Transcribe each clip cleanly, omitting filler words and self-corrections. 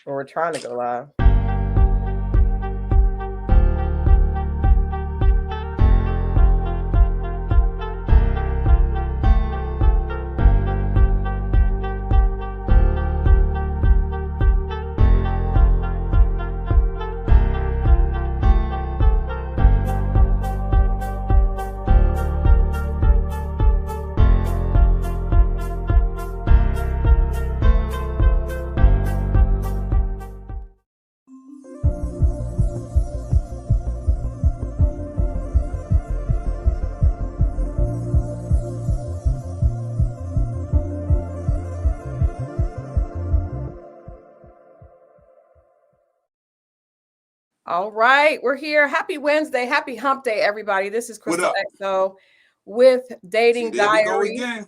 Or we're trying to go live. All right, we're here. Happy Wednesday. Happy hump day, everybody. This is Christal XO with Dating Diaries. There we go again.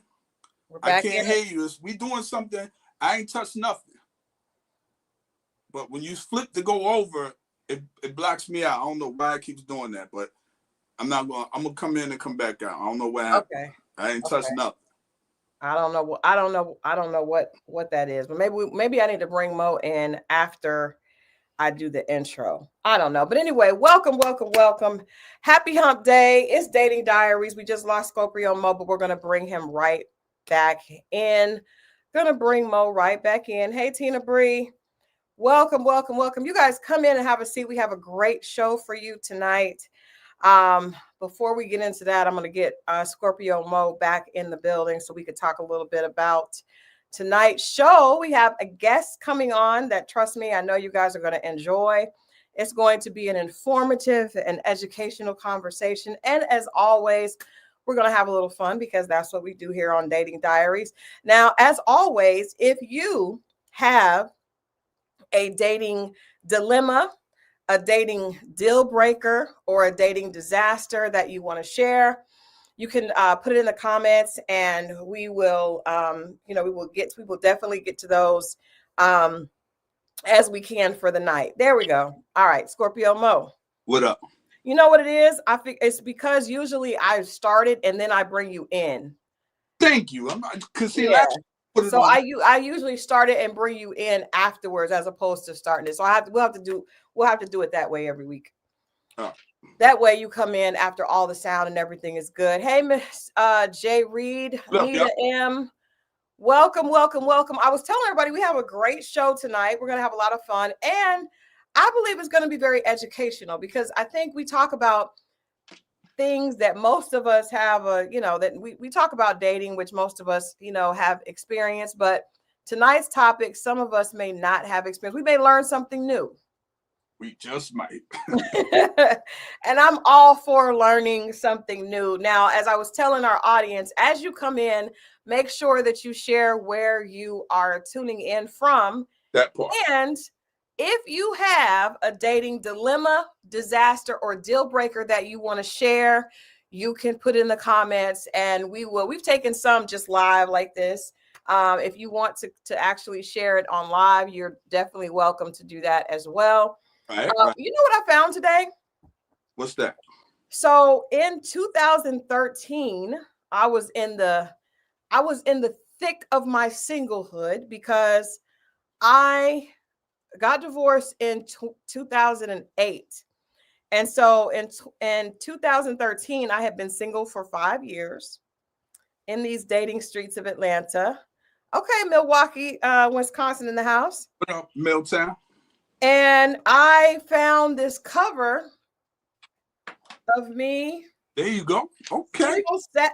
We're back. I can't hear you. We doing something. I ain't touched nothing. But when you flip to go over, it blocks me out. I don't know why it keeps doing that, but I'm gonna come in and come back out. I don't know what happened. Okay. I ain't touched nothing. I don't know what that is, but maybe I need to bring Mo in after I do the intro. I don't know. But anyway, welcome. Happy hump day. It's Dating Diaries. We just lost Scorpio Mo, but we're going to bring him right back in. Going to bring Mo right back in. Hey, Tina Bree. Welcome. You guys come in and have a seat. We have a great show for you tonight. Before we get into that, I'm going to get Scorpio Mo back in the building so we could talk a little bit about tonight's show. We have a guest coming on that, trust me, I know you guys are going to enjoy. It's going to be an informative and educational conversation. And as always, we're going to have a little fun because that's what we do here on Dating Diaries. Now, as always, if you have a dating dilemma, a dating deal breaker, or a dating disaster that you want to share, you can put it in the comments, and we will, we will definitely get to those as we can for the night. There we go. All right, Scorpio Mo. What up? You know what it is? I think it's because usually I started and then I bring you in. Thank you. So I usually start it and bring you in afterwards, as opposed to starting it. So we'll have to do it that way every week. Oh. That way you come in after all the sound and everything is good. Hey, Miss J. Reed, Nita M. Welcome. I was telling everybody we have a great show tonight. We're going to have a lot of fun. And I believe it's going to be very educational because I think we talk about things that most of us have, that we talk about dating, which most of us, have experience. But tonight's topic, some of us may not have experience. We may learn something new. We just might. And I'm all for learning something new. Now, as I was telling our audience, as you come in, make sure that you share where you are tuning in from. That part. And if you have a dating dilemma, disaster, or deal breaker that you want to share, you can put in the comments and we've taken some just live like this. If you want to actually share it on live, you're definitely welcome to do that as well. Right. You know what I found today? What's that? So in 2013, I was in the thick of my singlehood because I got divorced in 2008. And so in 2013, I had been single for 5 years in these dating streets of Atlanta. Okay, Milwaukee, Wisconsin in the house. What up, Milltown? And I found this cover of me. There you go. Okay.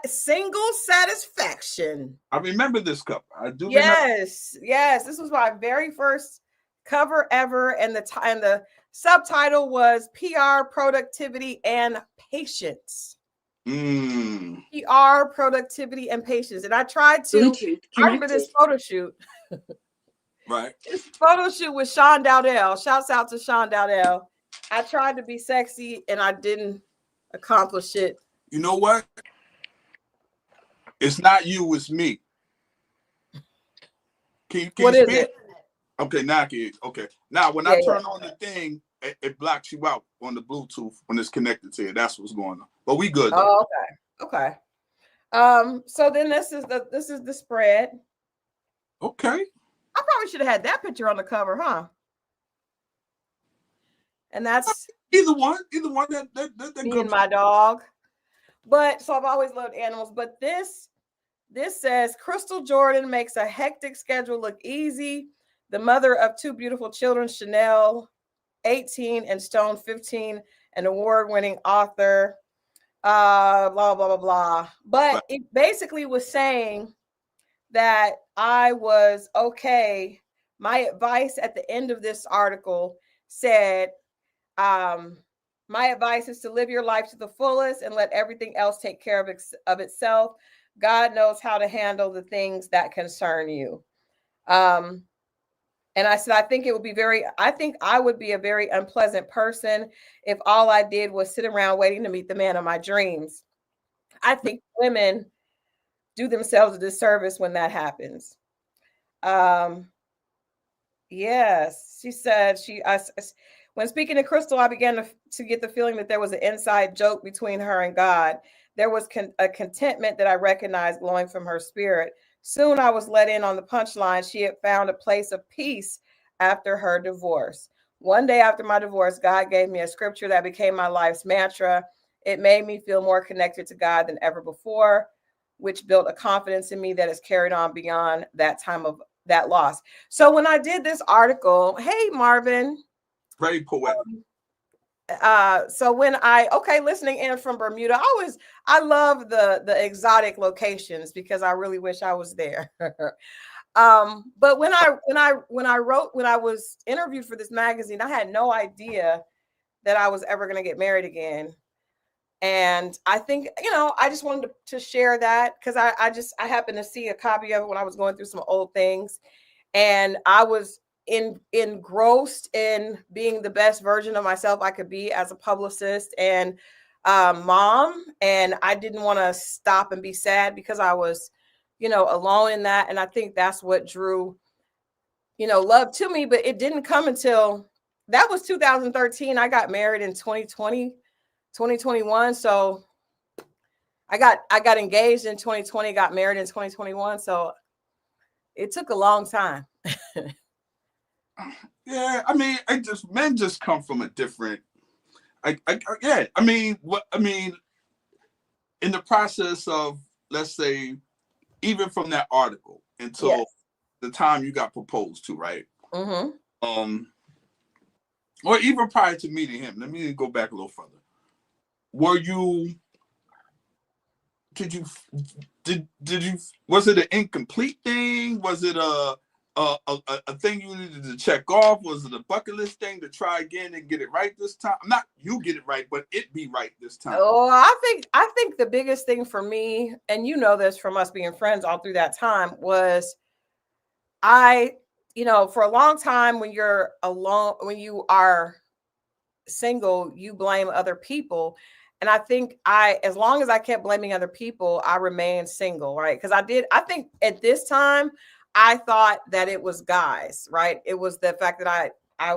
Single satisfaction. I remember this cover. I do. Yes. This was my very first cover ever, and the subtitle was PR, Productivity, and Patience. PR, Productivity, and Patience. And I tried to. I remember this photo shoot. Right. This photo shoot with Sean Dowdell. Shouts out to Sean Dowdell. I tried to be sexy and I didn't accomplish it. You know what? It's not you, it's me. Can what you is it? Okay, now okay. Now when I turn on the thing, it blocks you out on the Bluetooth when it's connected to you. That's what's going on. But we good though. Oh, okay. So then this is the spread. Okay. I probably should have had that picture on the cover, huh? And that's Either one. That me good. and my dog. But so I've always loved animals. But this says Christal Jordan makes a hectic schedule look easy. The mother of two beautiful children, Chanel, 18, and Stone, 15, an award-winning author. Blah blah blah blah. But Right. it basically was saying that I was okay. My advice at the end of this article said, my advice is to live your life to the fullest and let everything else take care of itself. God knows how to handle the things that concern you. And I said, I think I would be a very unpleasant person if all I did was sit around waiting to meet the man of my dreams. I think women do themselves a disservice when that happens. Yes, she said when speaking to Christal, I began to get the feeling that there was an inside joke between her and God. There was a contentment that I recognized glowing from her spirit. Soon I was let in on the punchline. She had found a place of peace after her divorce. One day after my divorce, God gave me a scripture that became my life's mantra. It made me feel more connected to God than ever before, which built a confidence in me that has carried on beyond that time of that loss. So when I did this article, hey Marvin. Very poetic. So when listening in from Bermuda, I love the exotic locations because I really wish I was there. But when I was interviewed for this magazine, I had no idea that I was ever going to get married again. And I think, I just wanted to share that because I happened to see a copy of it when I was going through some old things. And I was engrossed in being the best version of myself I could be as a publicist and mom. And I didn't want to stop and be sad because I was, alone in that. And I think that's what drew, love to me. But it didn't come until that was 2013. I got married in 2021. So I got engaged in 2020, got married in 2021. So it took a long time. Yeah, I mean, men just come from a different. Yeah, I mean, in the process of, let's say, even from that article until the time you got proposed to, right? Mm-hmm. Or even prior to meeting him. Let me go back a little further. Was it an incomplete thing? Was it a thing you needed to check off? Was it a bucket list thing to try again and get it right this time? Not you get it right, but it be right this time. Oh, I think the biggest thing for me, and this from us being friends all through that time, was for a long time when you're alone, when you are single, you blame other people. And I think as long as I kept blaming other people, I remained single, right? Because I think at this time, I thought that it was guys, right? It was the fact that I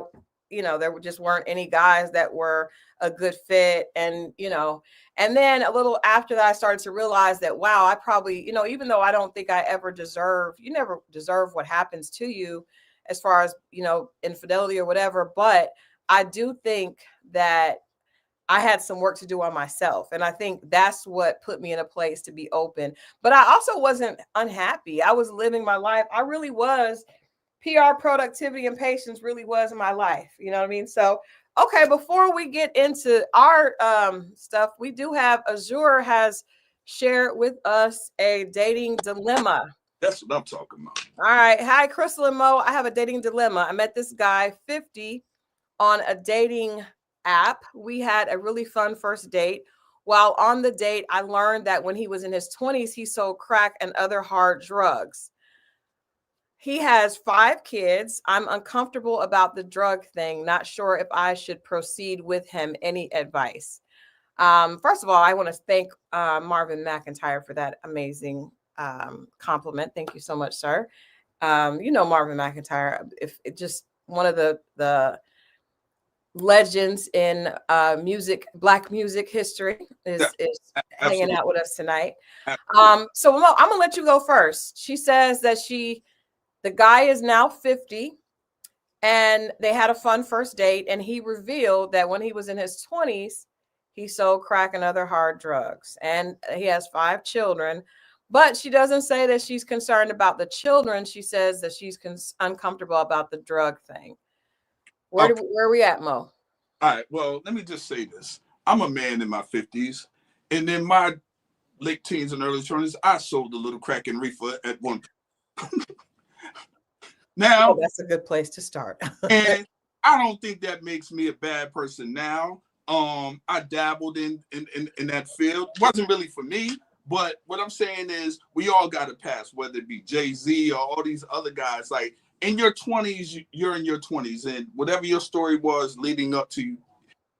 there just weren't any guys that were a good fit. And, and then a little after that, I started to realize that, wow, I probably, even though I don't think I ever you never deserve what happens to you as far as, infidelity or whatever. But I do think that I had some work to do on myself. And I think that's what put me in a place to be open. But I also wasn't unhappy. I was living my life. I really was. PR, productivity, and patience really was my life. You know what I mean? So, okay, before we get into our stuff, we do have Azure has shared with us a dating dilemma. That's what I'm talking about. All right. Hi, Christal and Moe. I have a dating dilemma. I met this guy, 50, on a dating app. We had a really fun first date. While on the date, I learned that when he was in his 20s, he sold crack and other hard drugs. He has 5 kids. I'm uncomfortable about the drug thing. Not sure if I should proceed with him. Any advice? First of all, I want to thank Marvin McIntyre for that amazing compliment. Thank you so much, sir. Marvin McIntyre, if it just one of the legends in Black music history is hanging out with us tonight. So Mo, I'm gonna let you go first. She says that The guy is now 50, and they had a fun first date, and he revealed that when he was in his 20s, he sold crack and other hard drugs, and he has 5 children. But she doesn't say that she's concerned about the children. She says that she's uncomfortable about the drug thing. Where are we at, Mo? All right. Well, let me just say this. I'm a man in my 50s, and in my late teens and early 20s, I sold a little crack and reefer at one point. Now, that's a good place to start. And I don't think that makes me a bad person now. I dabbled in that field. It wasn't really for me, but what I'm saying is we all got a pass, whether it be Jay-Z or all these other guys. Like in your 20s, you're in your 20s, and whatever your story was leading up to you,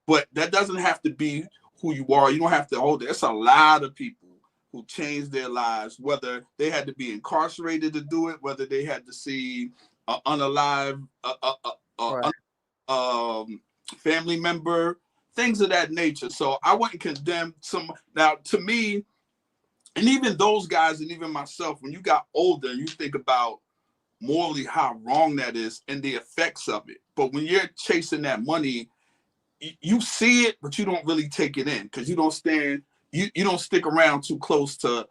but that doesn't have to be who you are. You don't have to hold it. It's a lot of people who changed their lives, whether they had to be incarcerated to do it, whether they had to see unalive family member, things of that nature. So I wouldn't condemn some. Now, to me, and even those guys, and even myself, when you got older, you think about morally how wrong that is and the effects of it. But when you're chasing that money, you see it, but you don't really take it in because you don't stand. You don't stick around too close to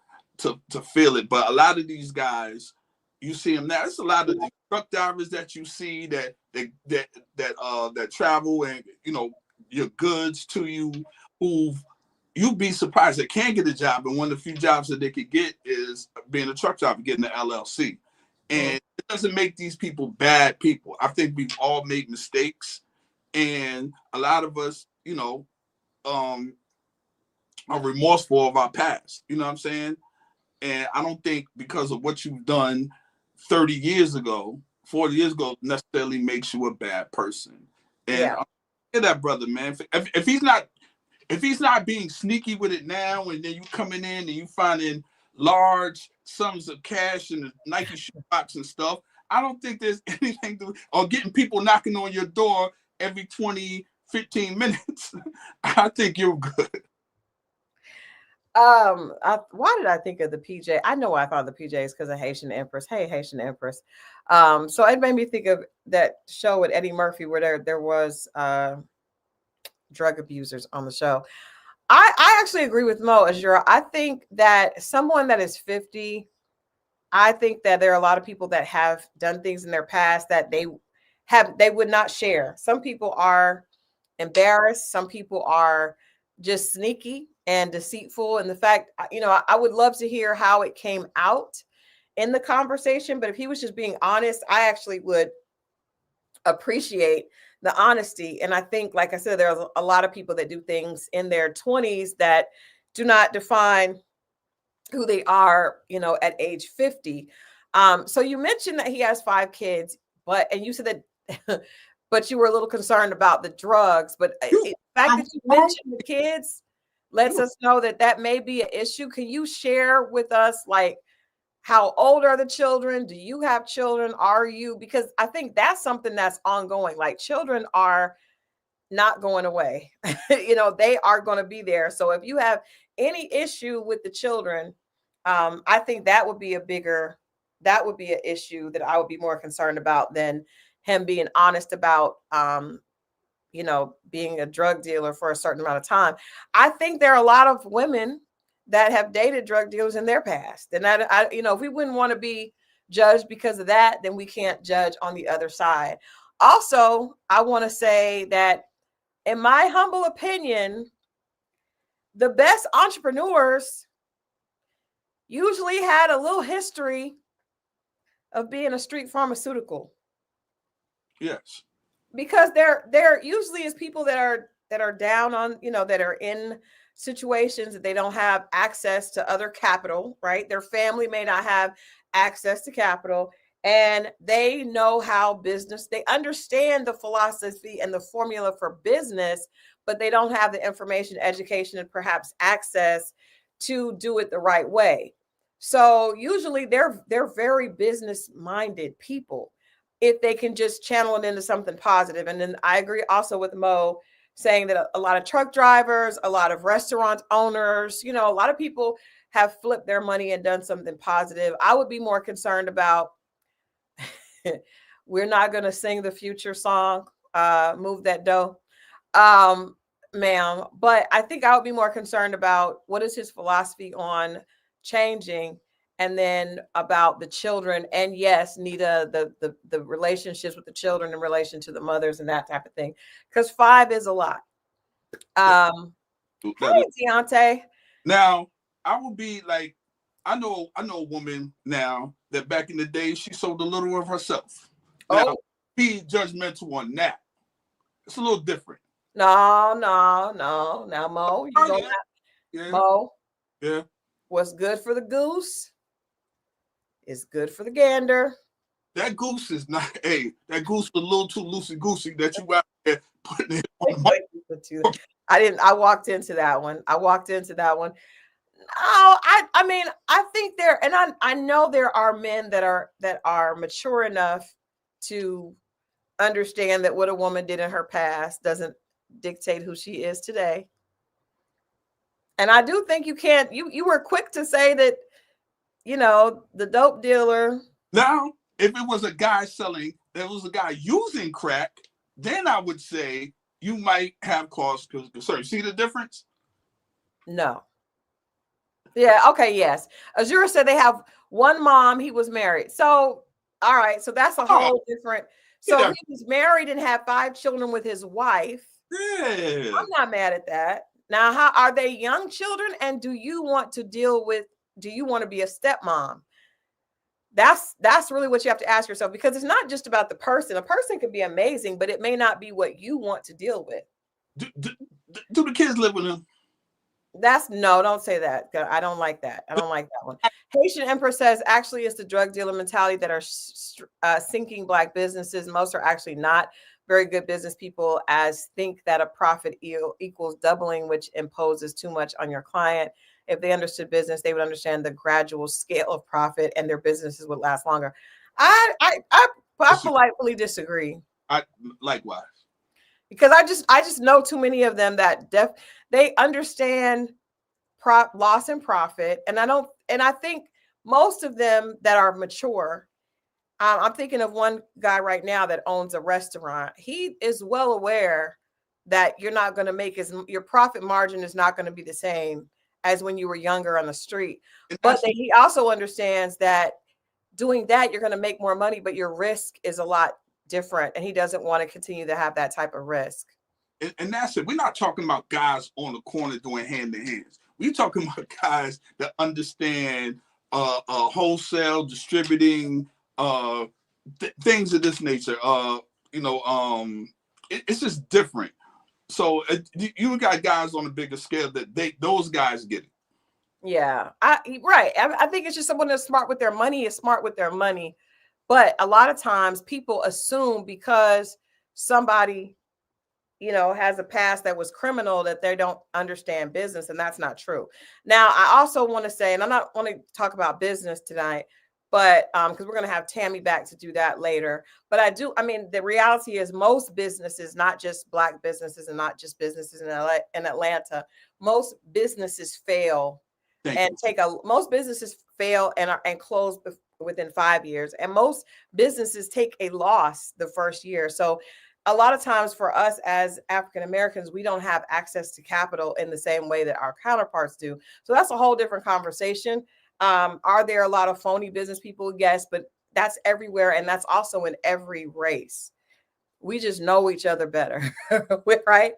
feel it. But a lot of these guys, you see them now. It's a lot of the truck drivers that you see that travel and your goods to you, who you'd be surprised they can't get a job. And one of the few jobs that they could get is being a truck driver, getting an LLC. And it doesn't make these people bad people. I think we've all made mistakes, and a lot of us, are remorseful of our past. You know what I'm saying? And I don't think because of what you've done 30 years ago, 40 years ago, necessarily makes you a bad person. And that brother, man, if he's not being sneaky with it now, and then you coming in and you finding large sums of cash in the Nike shoebox and stuff, I don't think there's anything to, or getting people knocking on your door every 20, 15 minutes. I think you're good. Why did I think of the PJ? I know why I thought of the PJs because of Haitian Empress. Hey, Haitian Empress. So it made me think of that show with Eddie Murphy where there was drug abusers on the show. I actually agree with Mo Azura. I think that someone that is 50, I think that there are a lot of people that have done things in their past that they would not share. Some people are embarrassed. Some people are just sneaky and deceitful. And the fact, I would love to hear how it came out in the conversation. But if he was just being honest, I actually would appreciate the honesty. And I think, like I said, there's a lot of people that do things in their 20s that do not define who they are, at age 50. So you mentioned that he has 5 kids, and you said that, but you were a little concerned about the drugs. But the fact that you mentioned the kids lets us know that may be an issue. Can you share with us, like, how old are the children? Do you have children? Because I think that's something that's ongoing. Like, children are not going away. They are going to be there. So if you have any issue with the children, I think that would be an issue that I would be more concerned about than him being honest about, being a drug dealer for a certain amount of time. I think there are a lot of women that have dated drug dealers in their past. And if we wouldn't want to be judged because of that, then we can't judge on the other side. Also, I want to say that in my humble opinion, the best entrepreneurs usually had a little history of being a street pharmaceutical. Yes. Because there usually is people that are down on, that are in situations that they don't have access to other capital, right? Their family may not have access to capital, and they know how they understand the philosophy and the formula for business, but they don't have the information, education, and perhaps access to do it the right way. So usually they're very business minded people if they can just channel it into something positive. And then I agree also with Mo saying that a lot of truck drivers, a lot of restaurant owners, a lot of people have flipped their money and done something positive. I would be more concerned about We're not going to sing the Future song, Move That Dough, um, ma'am. But I think I would be more concerned about what is his philosophy on changing, and then about the children. And yes, Nita, the relationships with the children in relation to the mothers and that type of thing. Because 5 is a lot. Hey, Deontay. Now, I will be like, I know a woman now that back in the day she sold a little of herself. Now, Oh, be judgmental on that. It's a little different. no. Now, Mo, you Oh don't yeah, have yeah, Mo. yeah. What's good for the goose is good for the gander. That goose is not. Hey, that goose is a little too loosey goosey that you out there putting it on my. I didn't. I walked into that one. No, I mean, I think there, and I know there are men that are mature enough to understand that what a woman did in her past doesn't dictate who she is today. And I do think you can't. You were quick to say that, the dope dealer. Now, if it was a guy selling, there was a guy using crack, then I would say you might have cause. Sorry, see the difference? No. Yeah. Okay. Yes. Azura said they have one mom. He was married. So, all right. So that's a whole different. So he was married and had 5 children with his wife. Yeah. I'm not mad at that. Now, how are they young children? And do you want to be a stepmom? That's really what you have to ask yourself, because it's not just about the person. A person could be amazing, but it may not be what you want to deal with. Do the kids live with him? No, don't say that. I don't like that. I don't like that one. Haitian Empress says, actually, it's the drug dealer mentality that are sinking Black businesses. Most are actually not very good business people, as think that a profit equals doubling, which imposes too much on your client. If they understood business, they would understand the gradual scale of profit, and their businesses would last longer. I politely disagree. Likewise. Because I just know too many of them that they understand loss and profit, and I think most of them that are mature. I'm thinking of one guy right now that owns a restaurant. He is well aware that you're not going to make your profit margin is not going to be the same as when you were younger on the street. But he also understands that doing that, you're going to make more money, but your risk is a lot different, and he doesn't want to continue to have that type of risk. And that's it. We're not talking about guys on the corner doing hand in hands. We're talking about guys that understand wholesale distributing, things of this nature. It's just different. So you got guys on a bigger scale that those guys get it. Yeah, right. I think it's just someone that's smart with their money is smart with their money. But a lot of times people assume because somebody, has a past that was criminal, that they don't understand business. And that's not true. Now, I also want to say, and I'm not want to talk about business tonight, but because we're going to have Tammy back to do that later. But the reality is most businesses, not just Black businesses and not just businesses in Atlanta, most businesses fail most businesses fail and close within 5 years. And most businesses take a loss the first year. So a lot of times for us as African Americans, we don't have access to capital in the same way that our counterparts do. So that's a whole different conversation. Are there a lot of phony business people? Yes, but that's everywhere. And that's also in every race. We just know each other better, right?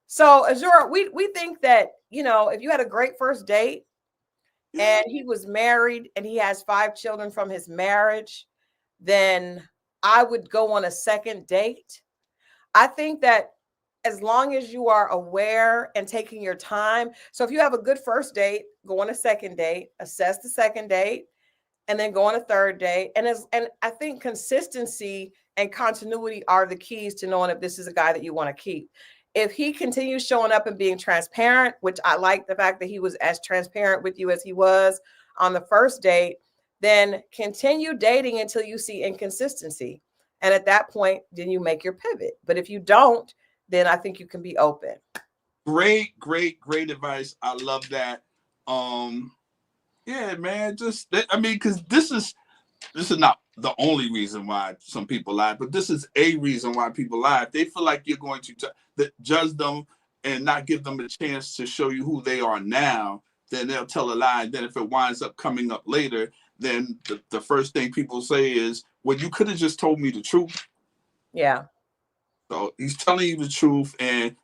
So Azura, we think that, if you had a great first date and he was married and he has 5 children from his marriage, then I would go on a second date. I think that as long as you are aware and taking your time. So if you have a good first date, go on a second date, assess the second date, and then go on a third date. And I think consistency and continuity are the keys to knowing if this is a guy that you want to keep. If he continues showing up and being transparent, which I like the fact that he was as transparent with you as he was on the first date, then continue dating until you see inconsistency. And at that point, then you make your pivot. But if you don't, then I think you can be open. Great advice. I love that. Yeah, man. Because this is this is not the only reason why some people lie, but this is a reason why people lie. If they feel like you're going to judge them and not give them a chance to show you who they are now, then they'll tell a lie. And then if it winds up coming up later, then the first thing people say is, well, you could have just told me the truth. Yeah. So he's telling you the truth, and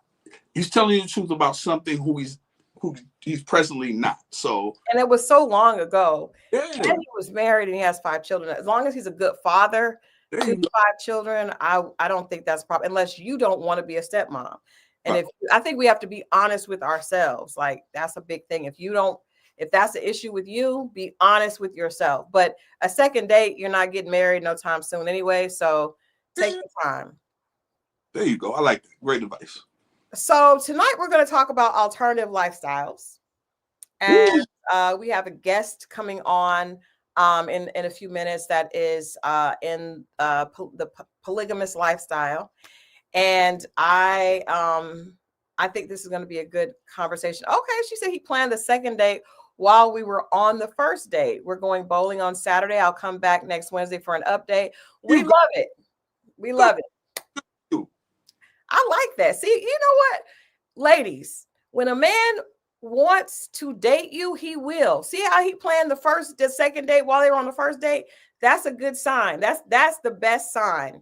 he's telling you the truth about something who he's presently not. So, and it was so long ago. yeah. And he was married and he has 5 children. As long as he's a good father to 5 children, I don't think that's problem, unless you don't want to be a stepmom. And I think we have to be honest with ourselves. Like, that's a big thing. If that's an issue with you, be honest with yourself. But a second date, you're not getting married no time soon anyway. So take the time. There you go. I like that. Great advice. So tonight we're going to talk about alternative lifestyles. And we have a guest coming on in a few minutes that is in the polygamous lifestyle. And I think this is going to be a good conversation. Okay, she said he planned the second date while we were on the first date. We're going bowling on Saturday. I'll come back next Wednesday for an update. We love it. We love it. I like that. See, you know what, ladies, when a man wants to date you, he will. See how he planned the second date while they were on the first date? That's a good sign. That's the best sign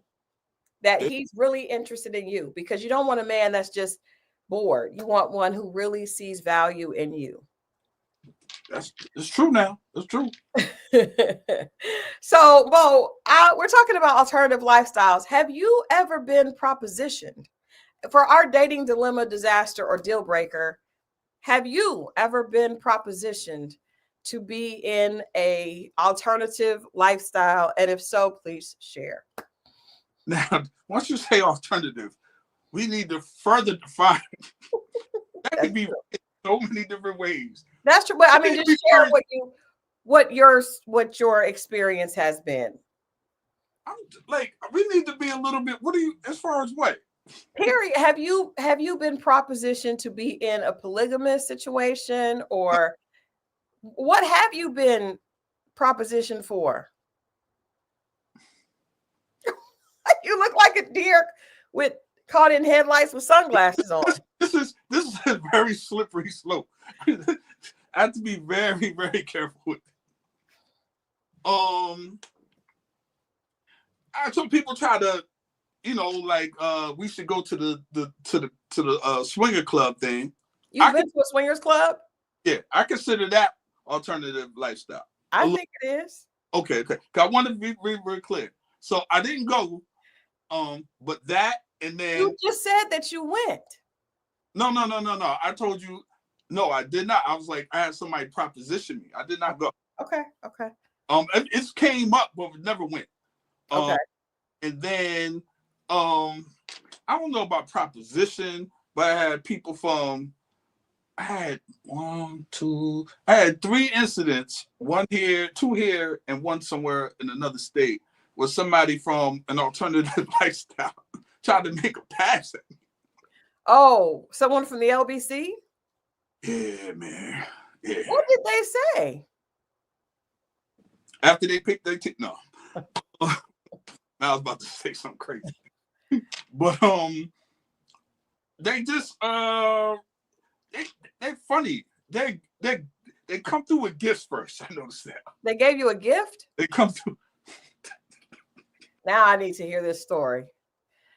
that he's really interested in you, because you don't want a man that's just bored. You want one who really sees value in you. It's true now. It's true. So, Mo, we're talking about alternative lifestyles. Have you ever been propositioned? For our dating dilemma, disaster, or deal breaker, have you ever been propositioned to be in a alternative lifestyle? And if so, please share. Now, once you say alternative, we need to further define. That could be in so many different ways. That's true. But I mean, just share what your experience has been. I'm like, we need to be a little bit. What do you, as far as what? Period. Have you been propositioned to be in a polygamous situation, or what have you been propositioned for? You look like a deer with caught in headlights with sunglasses on. This is a very slippery slope. I have to be very, very careful with it. Some people try to, like we should go to the swinger club thing. You've been to a swingers club? Yeah, I consider that alternative lifestyle. I think it is. Okay. I want to be very, very clear. So I didn't go, but that, and then you just said that you went. No. I told you, no, I did not. I was like, I had somebody proposition me. I did not go. Okay. It came up, but it never went. Okay. And then, I don't know about proposition, but I had people from. I had 3 incidents, 1 here, 2 here, and 1 somewhere in another state, where somebody from an alternative lifestyle tried to make a pass at me. Oh, someone from the LBC? Yeah, man. Yeah. What did they say? After they picked their no. I was about to say something crazy. But they just they're funny. They come through with gifts first. I noticed that. They gave you a gift? They come through. Now I need to hear this story.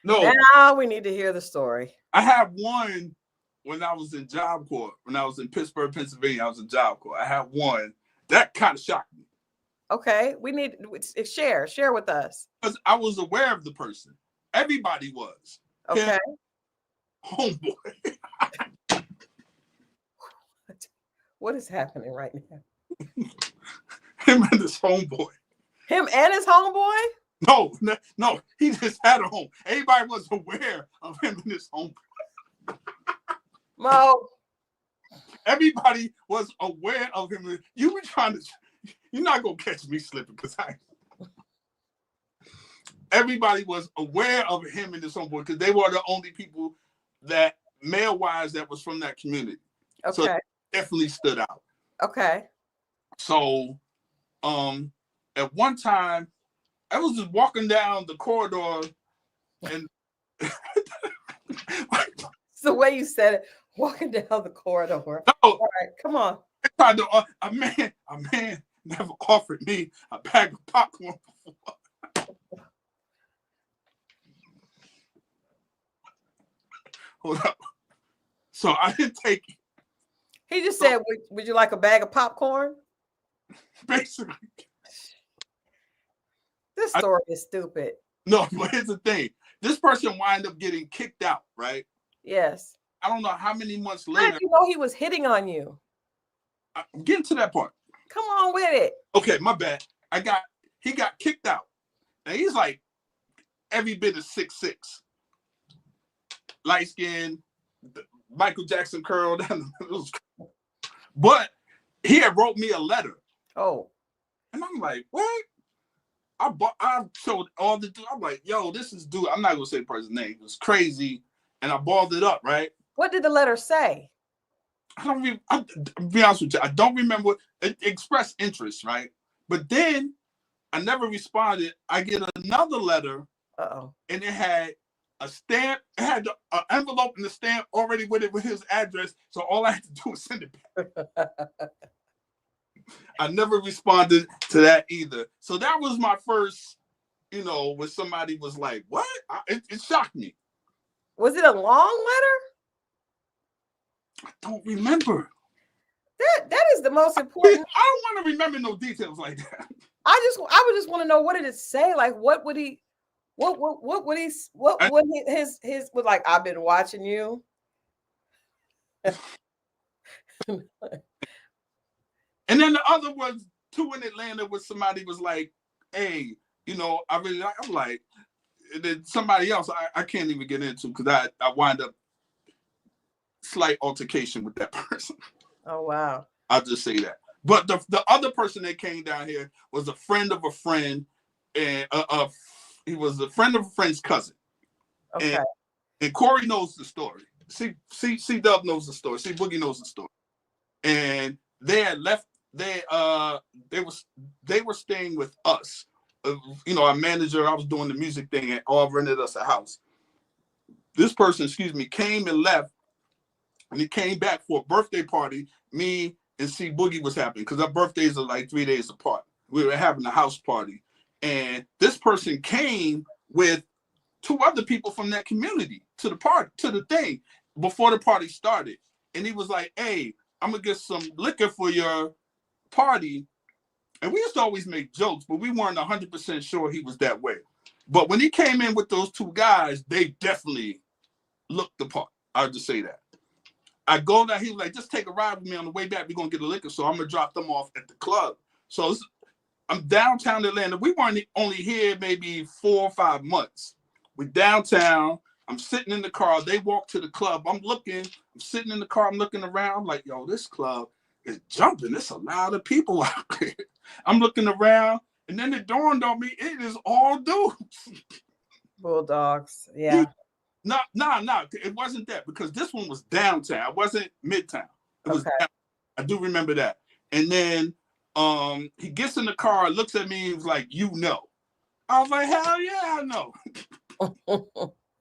No. Now we need to hear the story. I had one when I was in Job Corps. When I was in Pittsburgh, Pennsylvania, I was in Job Corps. I had one that kind of shocked me. Okay, we need share with us. Because I was aware of the person. Everybody was. Okay. Homeboy. What is happening right now? Him and his homeboy. Him and his homeboy? No. He just had a home. Everybody was aware of him and his homeboy. Mo. Everybody was aware of him. You were trying to. You're not gonna catch me slipping, because everybody was aware of him and his homeboy, because they were the only people that male-wise that was from that community. Okay. So it definitely stood out. Okay. So At one time, I was just walking down the corridor and It's the way you said it, walking down the corridor. no, All right, come on. I tried to, a man never offered me a bag of popcorn before. Hold up. So I didn't take it. He just said, would you like a bag of popcorn? Basically. This story is stupid. No, but here's the thing. This person wound up getting kicked out, right? Yes. I don't know how many months How later. did you know he was hitting on you? I'm getting to that part. Come on with it. Okay, my bad. He got kicked out. And he's like every bit of 6'6". Light skin, Michael Jackson curl down. But he had wrote me a letter. Oh. And I'm like, what? I showed all the dude. I'm like, yo, this is dude. I'm not gonna say the person's name. It was crazy. And I balled it up, right? What did the letter say? I'll be honest with you. I don't remember. It expressed interest, right? But then I never responded. I get another letter. Uh-oh. And it had a stamp. It had an envelope and the stamp already with it with his address. So all I had to do was send it back. I never responded to that either. So that was my first, when somebody was like, what? It shocked me. Was it a long letter? I don't remember. That is the most important. I don't want to remember no details like that. I would just want to know, what did it say? Like, what would he, what would he, what would his was like, I've been watching you. And then the other was two in Atlanta where somebody was like, hey, I really like, I'm like, and then somebody else I can't even get into because I wind up slight altercation with that person. Oh, wow. I'll just say that. But the other person that came down here was a friend of a friend, and he was a friend of a friend's cousin. Okay. And Corey knows the story. C Dub knows the story. C Boogie knows the story. And they had left. They were staying with us. Our manager. I was doing the music thing, and all rented us a house. This person, came and left, and he came back for a birthday party. Me and C Boogie was happening because our birthdays are like 3 days apart. We were having a house party, and this person came with two other people from that community to the party, to the thing before the party started. And he was like, hey, I'm gonna get some liquor for your party. And we used to always make jokes, but we weren't 100% sure he was that way. But when he came in with those two guys, they definitely looked the part. I'll just say that. I go there, he was like, just take a ride with me on the way back. We're gonna get a liquor, so I'm gonna drop them off at the club. So I'm downtown Atlanta. We weren't only here maybe 4 or 5 months. We're downtown. I'm sitting in the car. They walk to the club. I'm sitting in the car. I'm looking around. I'm like, yo, this club is jumping. There's a lot of people out there. I'm looking around, and then it dawned on me, it is all dudes. Bulldogs. Yeah. No. It wasn't that, because this one was downtown. It wasn't midtown. It was downtown. I do remember that. And then he gets in the car, looks at me, and was like, I was like, hell yeah, I know.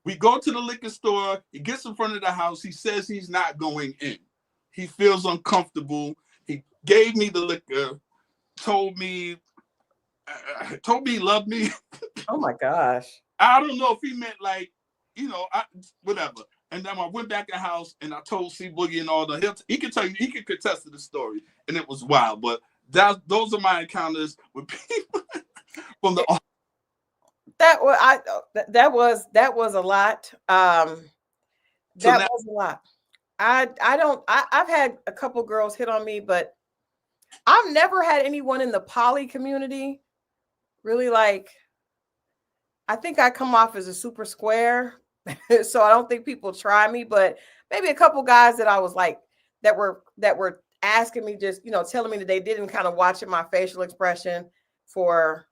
We go to the liquor store. He gets in front of the house. He says he's not going in. He feels uncomfortable. He gave me the liquor, told me he loved me. Oh my gosh. I don't know if he meant like, whatever. And then I went back in the house and I told C Boogie and all he can tell you, he can contest to the story, and it was wild. But those are my encounters with people from the. That was a lot. Was a lot. I've had a couple girls hit on me, but I've never had anyone in the poly community really like. I think I come off as a super square, so I don't think people try me. But maybe a couple guys that I was like that were asking me, just telling me that they didn't kind of watching my facial expression for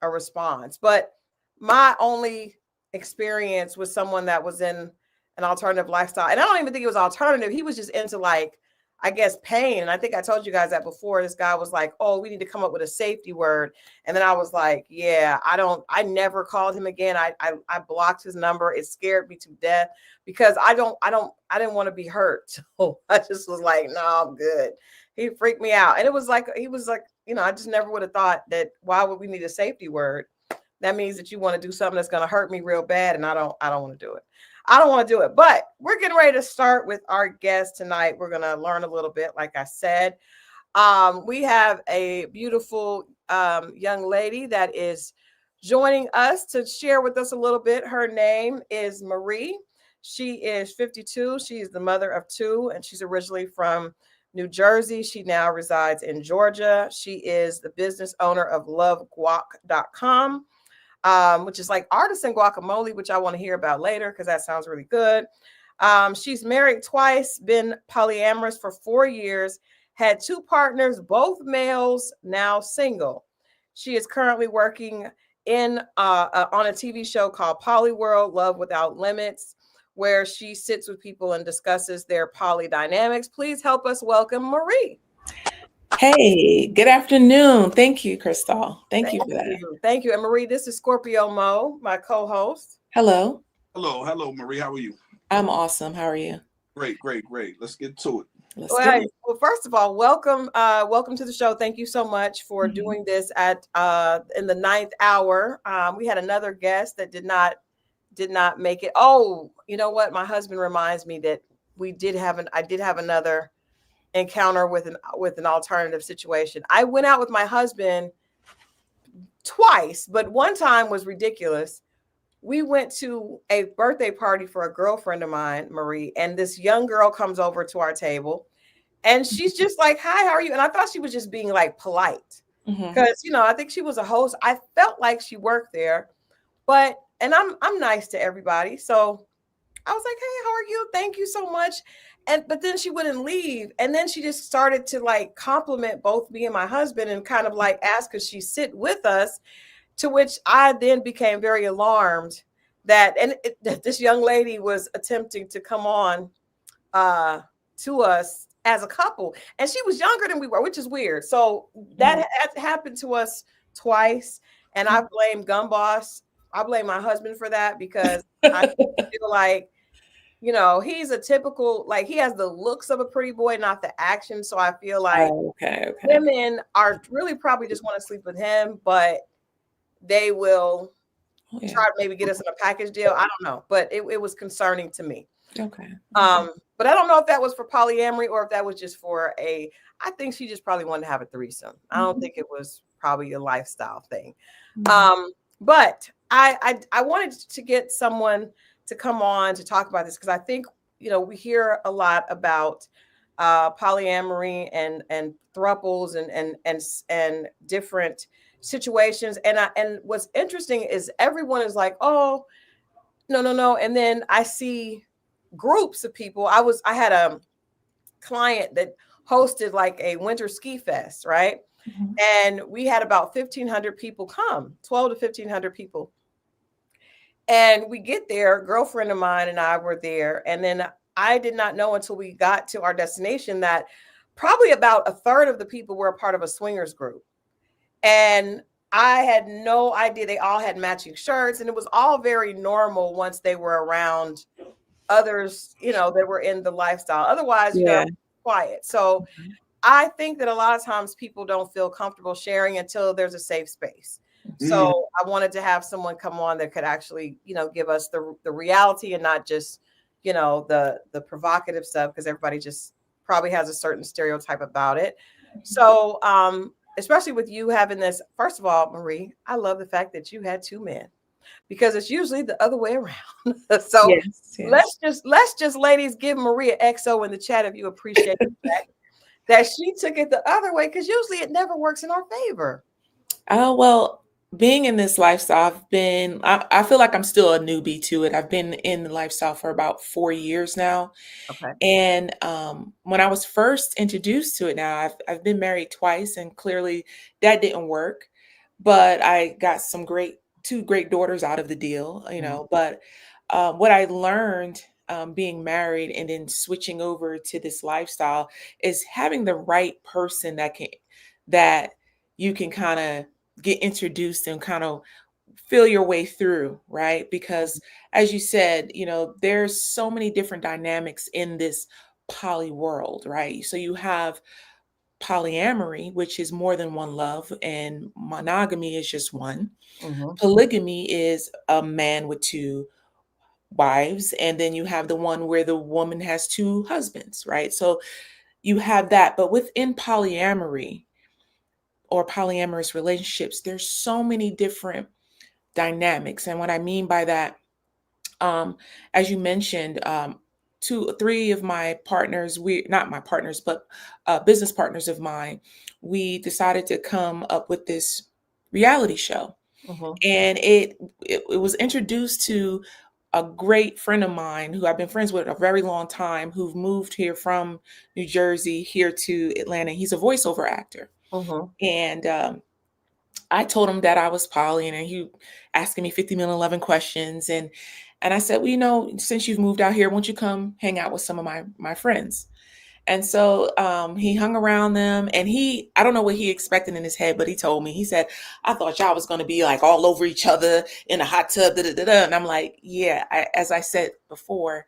a response. But my only experience was someone that was in an alternative lifestyle, and I don't even think it was alternative. He was just into like I guess, pain. And I think I told you guys that before. This guy was like, "Oh, we need to come up with a safety word." And then I was like, "Yeah, I never called him again. I blocked his number. It scared me to death because I didn't want to be hurt. So I just was like, no, I'm good." He freaked me out. And he was like, I just never would have thought that why would we need a safety word? That means that you want to do something that's going to hurt me real bad. And I don't want to do it. I don't want to do it, but we're getting ready to start with our guest tonight. We're going to learn a little bit, like I said. We have a beautiful young lady that is joining us to share with us a little bit. Her name is Marie. She is 52. She is the mother of two, and she's originally from New Jersey. She now resides in Georgia. She is the business owner of loveguac.com. Which is like artisan guacamole, which I want to hear about later because that sounds really good. She's married twice, been polyamorous for 4 years, had two partners, both males, now single. She is currently working on a TV show called Polyworld, Love Without Limits, where she sits with people and discusses their poly dynamics. Please help us welcome Marie. Hey, good afternoon. Thank you, Christal. Thank you for that. Thank you. And Marie, this is Scorpio Moe, my co-host. Hello. Hello, Marie. How are you? I'm awesome. How are you? Great. Let's get to it. Well, first of all, welcome to the show. Thank you so much for doing this at in the 9th hour. We had another guest that did not make it. Oh, you know what? My husband reminds me that I did have another encounter with an alternative situation. I went out with my husband twice, but one time was ridiculous. We went to a birthday party for a girlfriend of mine, Marie, and this young girl comes over to our table and she's just like, "Hi, how are you?" And I thought she was just being like polite because, I think she was a host. I felt like she worked there, and I'm nice to everybody. So I was like, "Hey, how are you? Thank you so much." But then she wouldn't leave. And then she just started to like compliment both me and my husband and kind of like ask could she sit with us, to which I then became very alarmed that this young lady was attempting to come on to us as a couple. And she was younger than we were, which is weird. So that happened to us twice. And I blame Gumboss. I blame my husband for that because I feel like, he's a typical, like he has the looks of a pretty boy, not the action. So I feel like women are really probably just want to sleep with him, but they will try to maybe get us in a package deal. I don't know, but it was concerning to me. Okay. But I don't know if that was for polyamory or if that was just for I think she just probably wanted to have a threesome. I don't think it was probably a lifestyle thing. But I wanted to get someone to come on to talk about this because I think, we hear a lot about polyamory and thruples and different situations. And what's interesting is everyone is like, "Oh, no." And then I see groups of people. I had a client that hosted like a winter ski fest, right? And we had about 1,500 people come, 12 to 1,500 people. And we get there, a girlfriend of mine and I were there. And then I did not know until we got to our destination that probably about a third of the people were a part of a swingers group. And I had no idea they all had matching shirts. And it was all very normal once they were around others, that were in the lifestyle. Otherwise, quiet. So I think that a lot of times people don't feel comfortable sharing until there's a safe space. So I wanted to have someone come on that could actually, give us the reality and not just, the provocative stuff, because everybody just probably has a certain stereotype about it. So especially with you having this, first of all, Marie, I love the fact that you had two men because it's usually the other way around. So let's just ladies give Marie an XO in the chat if you appreciate the fact that she took it the other way, because usually it never works in our favor. Oh, well, being in this lifestyle, I feel like I'm still a newbie to it. I've been in the lifestyle for about 4 years now. Okay. And when I was first introduced to it now, I've been married twice, and clearly that didn't work. But I got two great daughters out of the deal, But what I learned being married and then switching over to this lifestyle is having the right person that you can kind of get introduced and kind of feel your way through, right? Because as you said, there's so many different dynamics in this poly world, right? So you have polyamory, which is more than one love, and monogamy is just one. Mm-hmm. Polygamy is a man with two wives, and then you have the one where the woman has two husbands, right? So you have that. But within polyamory or polyamorous relationships, there's so many different dynamics. And what I mean by that, as you mentioned, three of my partners, we not my partners, but business partners of mine, we decided to come up with this reality show. Mm-hmm. And it was introduced to a great friend of mine who I've been friends with a very long time, who've moved here from New Jersey here to Atlanta. He's a voiceover actor. Mm-hmm. And I told him that I was poly, and he asking me 50 million 11 questions. And I said, well, since you've moved out here, won't you come hang out with some of my friends? And so he hung around them, and I don't know what he expected in his head, but he told me, he said, I thought y'all was going to be like all over each other in a hot tub. Da, da, da, da. And I'm like, yeah, as I said before,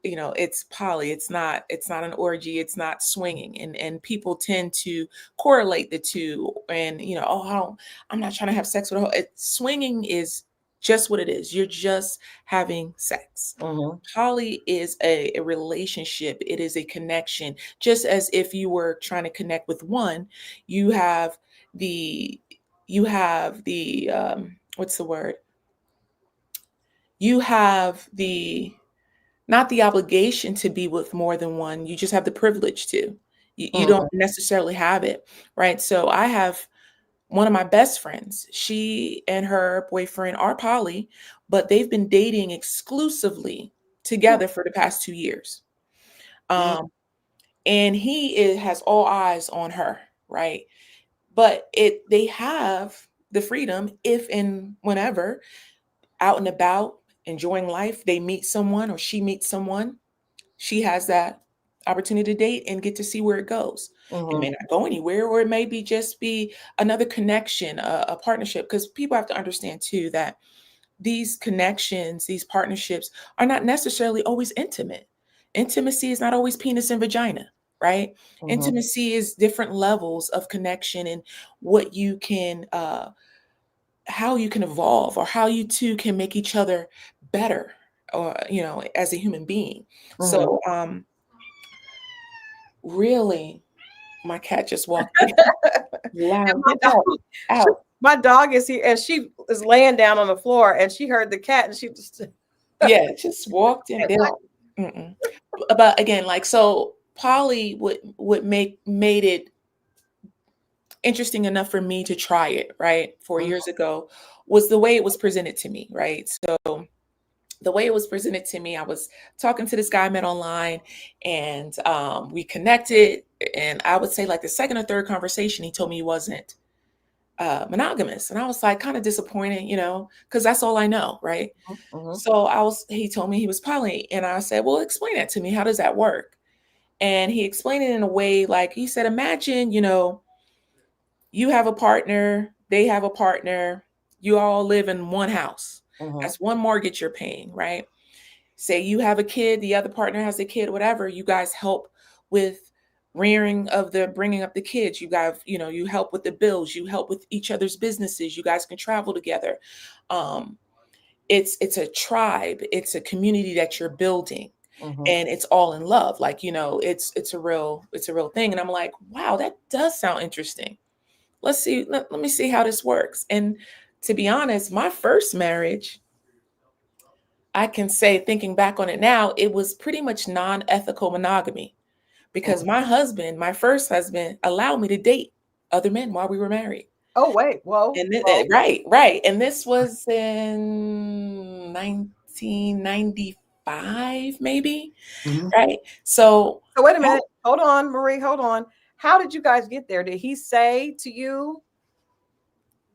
it's poly. It's not an orgy. It's not swinging. And people tend to correlate the two and, I'm not trying to have sex with a swinging is just what it is. You're just having sex. Mm-hmm. Poly is a relationship. It is a connection. Just as if you were trying to connect with one, you have the what's the word? You have not the obligation to be with more than one. You just have the privilege to. You don't necessarily have it, right? So I have one of my best friends. She and her boyfriend are poly, but they've been dating exclusively together for the past 2 years. Mm-hmm. And he has all eyes on her, right? But they have the freedom if and whenever out and about enjoying life, they meet someone or she meets someone, she has that opportunity to date and get to see where it goes. It may not go anywhere, or it may just be another connection, a partnership, because people have to understand too that these connections, these partnerships are not necessarily always intimate. Intimacy is not always penis and vagina, right? Mm-hmm. Intimacy is different levels of connection and what you can, how you can evolve, or how you two can make each other better, or, as a human being. So, really, my cat just walked in. Loud. My Get dog, out. my dog is here, and she is laying down on the floor, and she heard the cat, and she just Yeah, just walked in. But again, so Polly made it interesting enough for me to try it, right? 4 years ago, was the way it was presented to me, right? So the way it was presented to me, I was talking to this guy I met online, and we connected. And I would say like the second or third conversation, he told me he wasn't monogamous. And I was like kind of disappointed, because that's all I know, right? So he told me he was poly. And I said, well, explain that to me. How does that work? And he explained it in a way like, he said, imagine, you have a partner, they have a partner, you all live in one house. That's one mortgage you're paying, right? Say you have a kid, the other partner has a kid, whatever. You guys help with bringing up the kids. You guys, you help with the bills. You help with each other's businesses. You guys can travel together. It's a tribe. It's a community that you're building, and it's all in love. Like, it's a real thing. And I'm like, wow, that does sound interesting. Let's see. Let me see how this works. And to be honest, my first marriage, I can say, thinking back on it now, it was pretty much non-ethical monogamy, because my first husband, allowed me to date other men while we were married. Oh, wait. Whoa. And right. And this was in 1995, maybe. Right. So wait a minute. Hold on, Marie. Hold on. How did you guys get there? Did he say to you,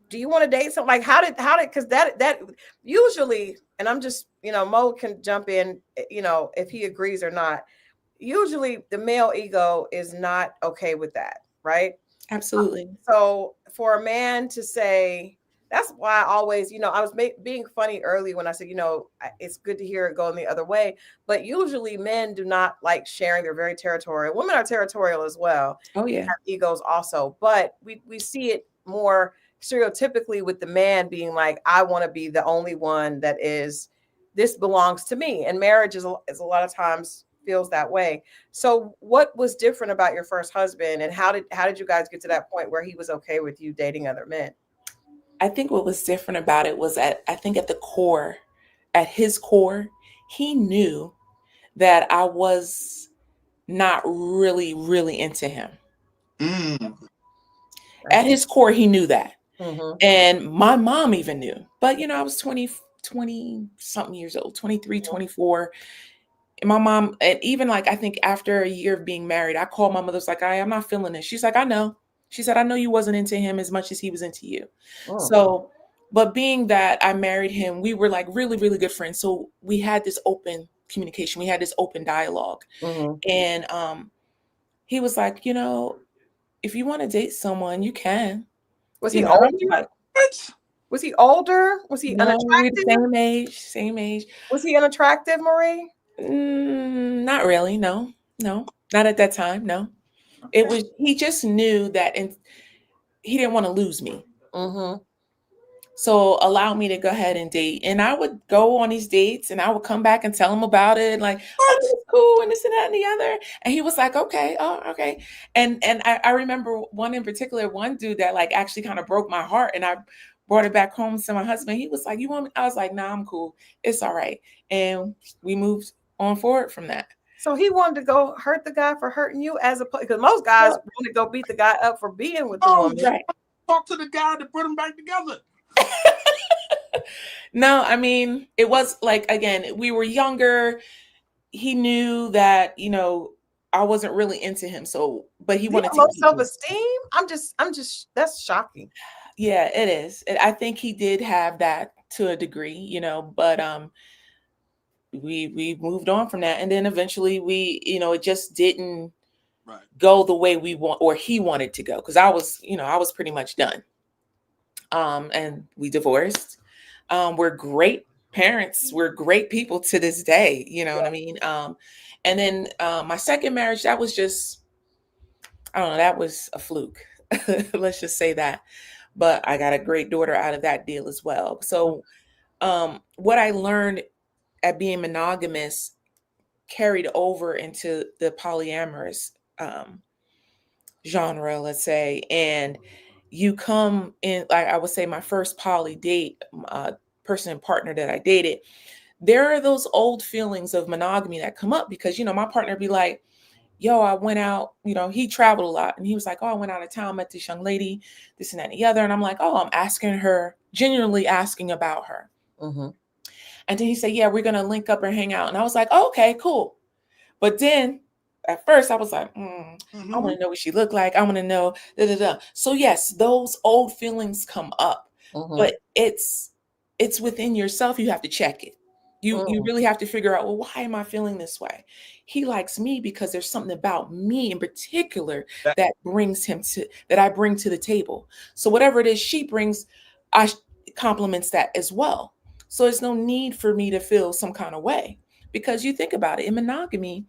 do you want to date something? Like, how did, because that usually, and I'm just, Mo can jump in, if he agrees or not. Usually the male ego is not okay with that, right? Absolutely. So for a man to say, that's why I always, I was being funny early when I said, it's good to hear it going the other way. But usually men do not like sharing. They're very territorial. Women are territorial as well. Oh, yeah. Have egos also. But we see it more stereotypically with the man being like, I want to be the only one that is, this belongs to me. And marriage is a lot of times feels that way. So what was different about your first husband, and how did you guys get to that point where he was okay with you dating other men? I think what was different about it was at his core, he knew that I was not really, really into him. At his core, he knew that. Mm-hmm. And my mom even knew. But, I was 20 something years old, 23, 24. And my mom, and even like, I think after a year of being married, I called my mother's like, I'm not feeling this. She's like, I know. She said, I know you wasn't into him as much as he was into you. Oh. So, but being that I married him, we were like really, really good friends. So we had this open communication. We had this open dialogue. Mm-hmm. And he was like, if you want to date someone, you can. Was he older? What? Was he older? Was he No, we unattractive? the same age. Was he unattractive, Marie? Not really. No, not at that time. No, it was, he just knew that, and he didn't want to lose me. Mm-hmm. So allow me to go ahead and date. And I would go on these dates and I would come back and tell him about it. Like, oh, it's cool and this and that and the other. And he was like, okay, oh, okay. And I remember one in particular, one dude that like actually kind of broke my heart. And I brought it back home to my husband. He was like, you want me? I was like, nah, I'm cool. It's all right. And we moved on forward from that. So he wanted to go hurt the guy for hurting you, as opposed, because most guys want to go beat the guy up for being with the woman. Right. Talk to the guy to put them back together. No, I mean, it was like, again, we were younger. He knew that, I wasn't really into him. So, but he wanted to low keep me. self-esteem. I'm just, that's shocking. Yeah, it is. I think he did have that to a degree, but we moved on from that. And then eventually it just didn't go the way we want, or he wanted to go. Because I was pretty much done. And we divorced. We're great parents. We're great people to this day. You know what I mean? And then my second marriage, that was just, I don't know, that was a fluke. Let's just say that. But I got a great daughter out of that deal as well. So what I learned at being monogamous carried over into the polyamorous genre, let's say. And you come in, like I would say, my first poly date, person and partner that I dated, there are those old feelings of monogamy that come up because, my partner be like, yo, I went out, he traveled a lot. And he was like, oh, I went out of town, met this young lady, this and that and the other. And I'm like, oh, I'm asking her, genuinely asking about her. Mm-hmm. And then he said, yeah, we're going to link up and hang out. And I was like, oh, okay, cool. But then at first I was like, I want to know what she looked like. I want to know, So yes, those old feelings come up, but it's within yourself. You have to check it. You really have to figure out, well, why am I feeling this way? He likes me because there's something about me in particular that I bring to the table. So whatever it is she brings, complements that as well. So there's no need for me to feel some kind of way, because you think about it, in monogamy,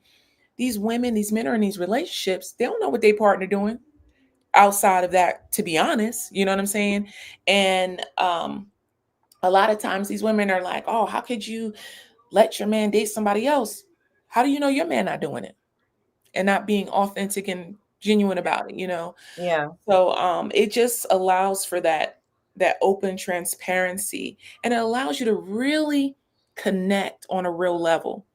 these women, these men are in these relationships, they don't know what their partner doing outside of that, to be honest. You know what I'm saying? And a lot of times these women are like, oh, how could you let your man date somebody else? How do you know your man not doing it and not being authentic and genuine about it, Yeah. So it just allows for that open transparency, and it allows you to really connect on a real level.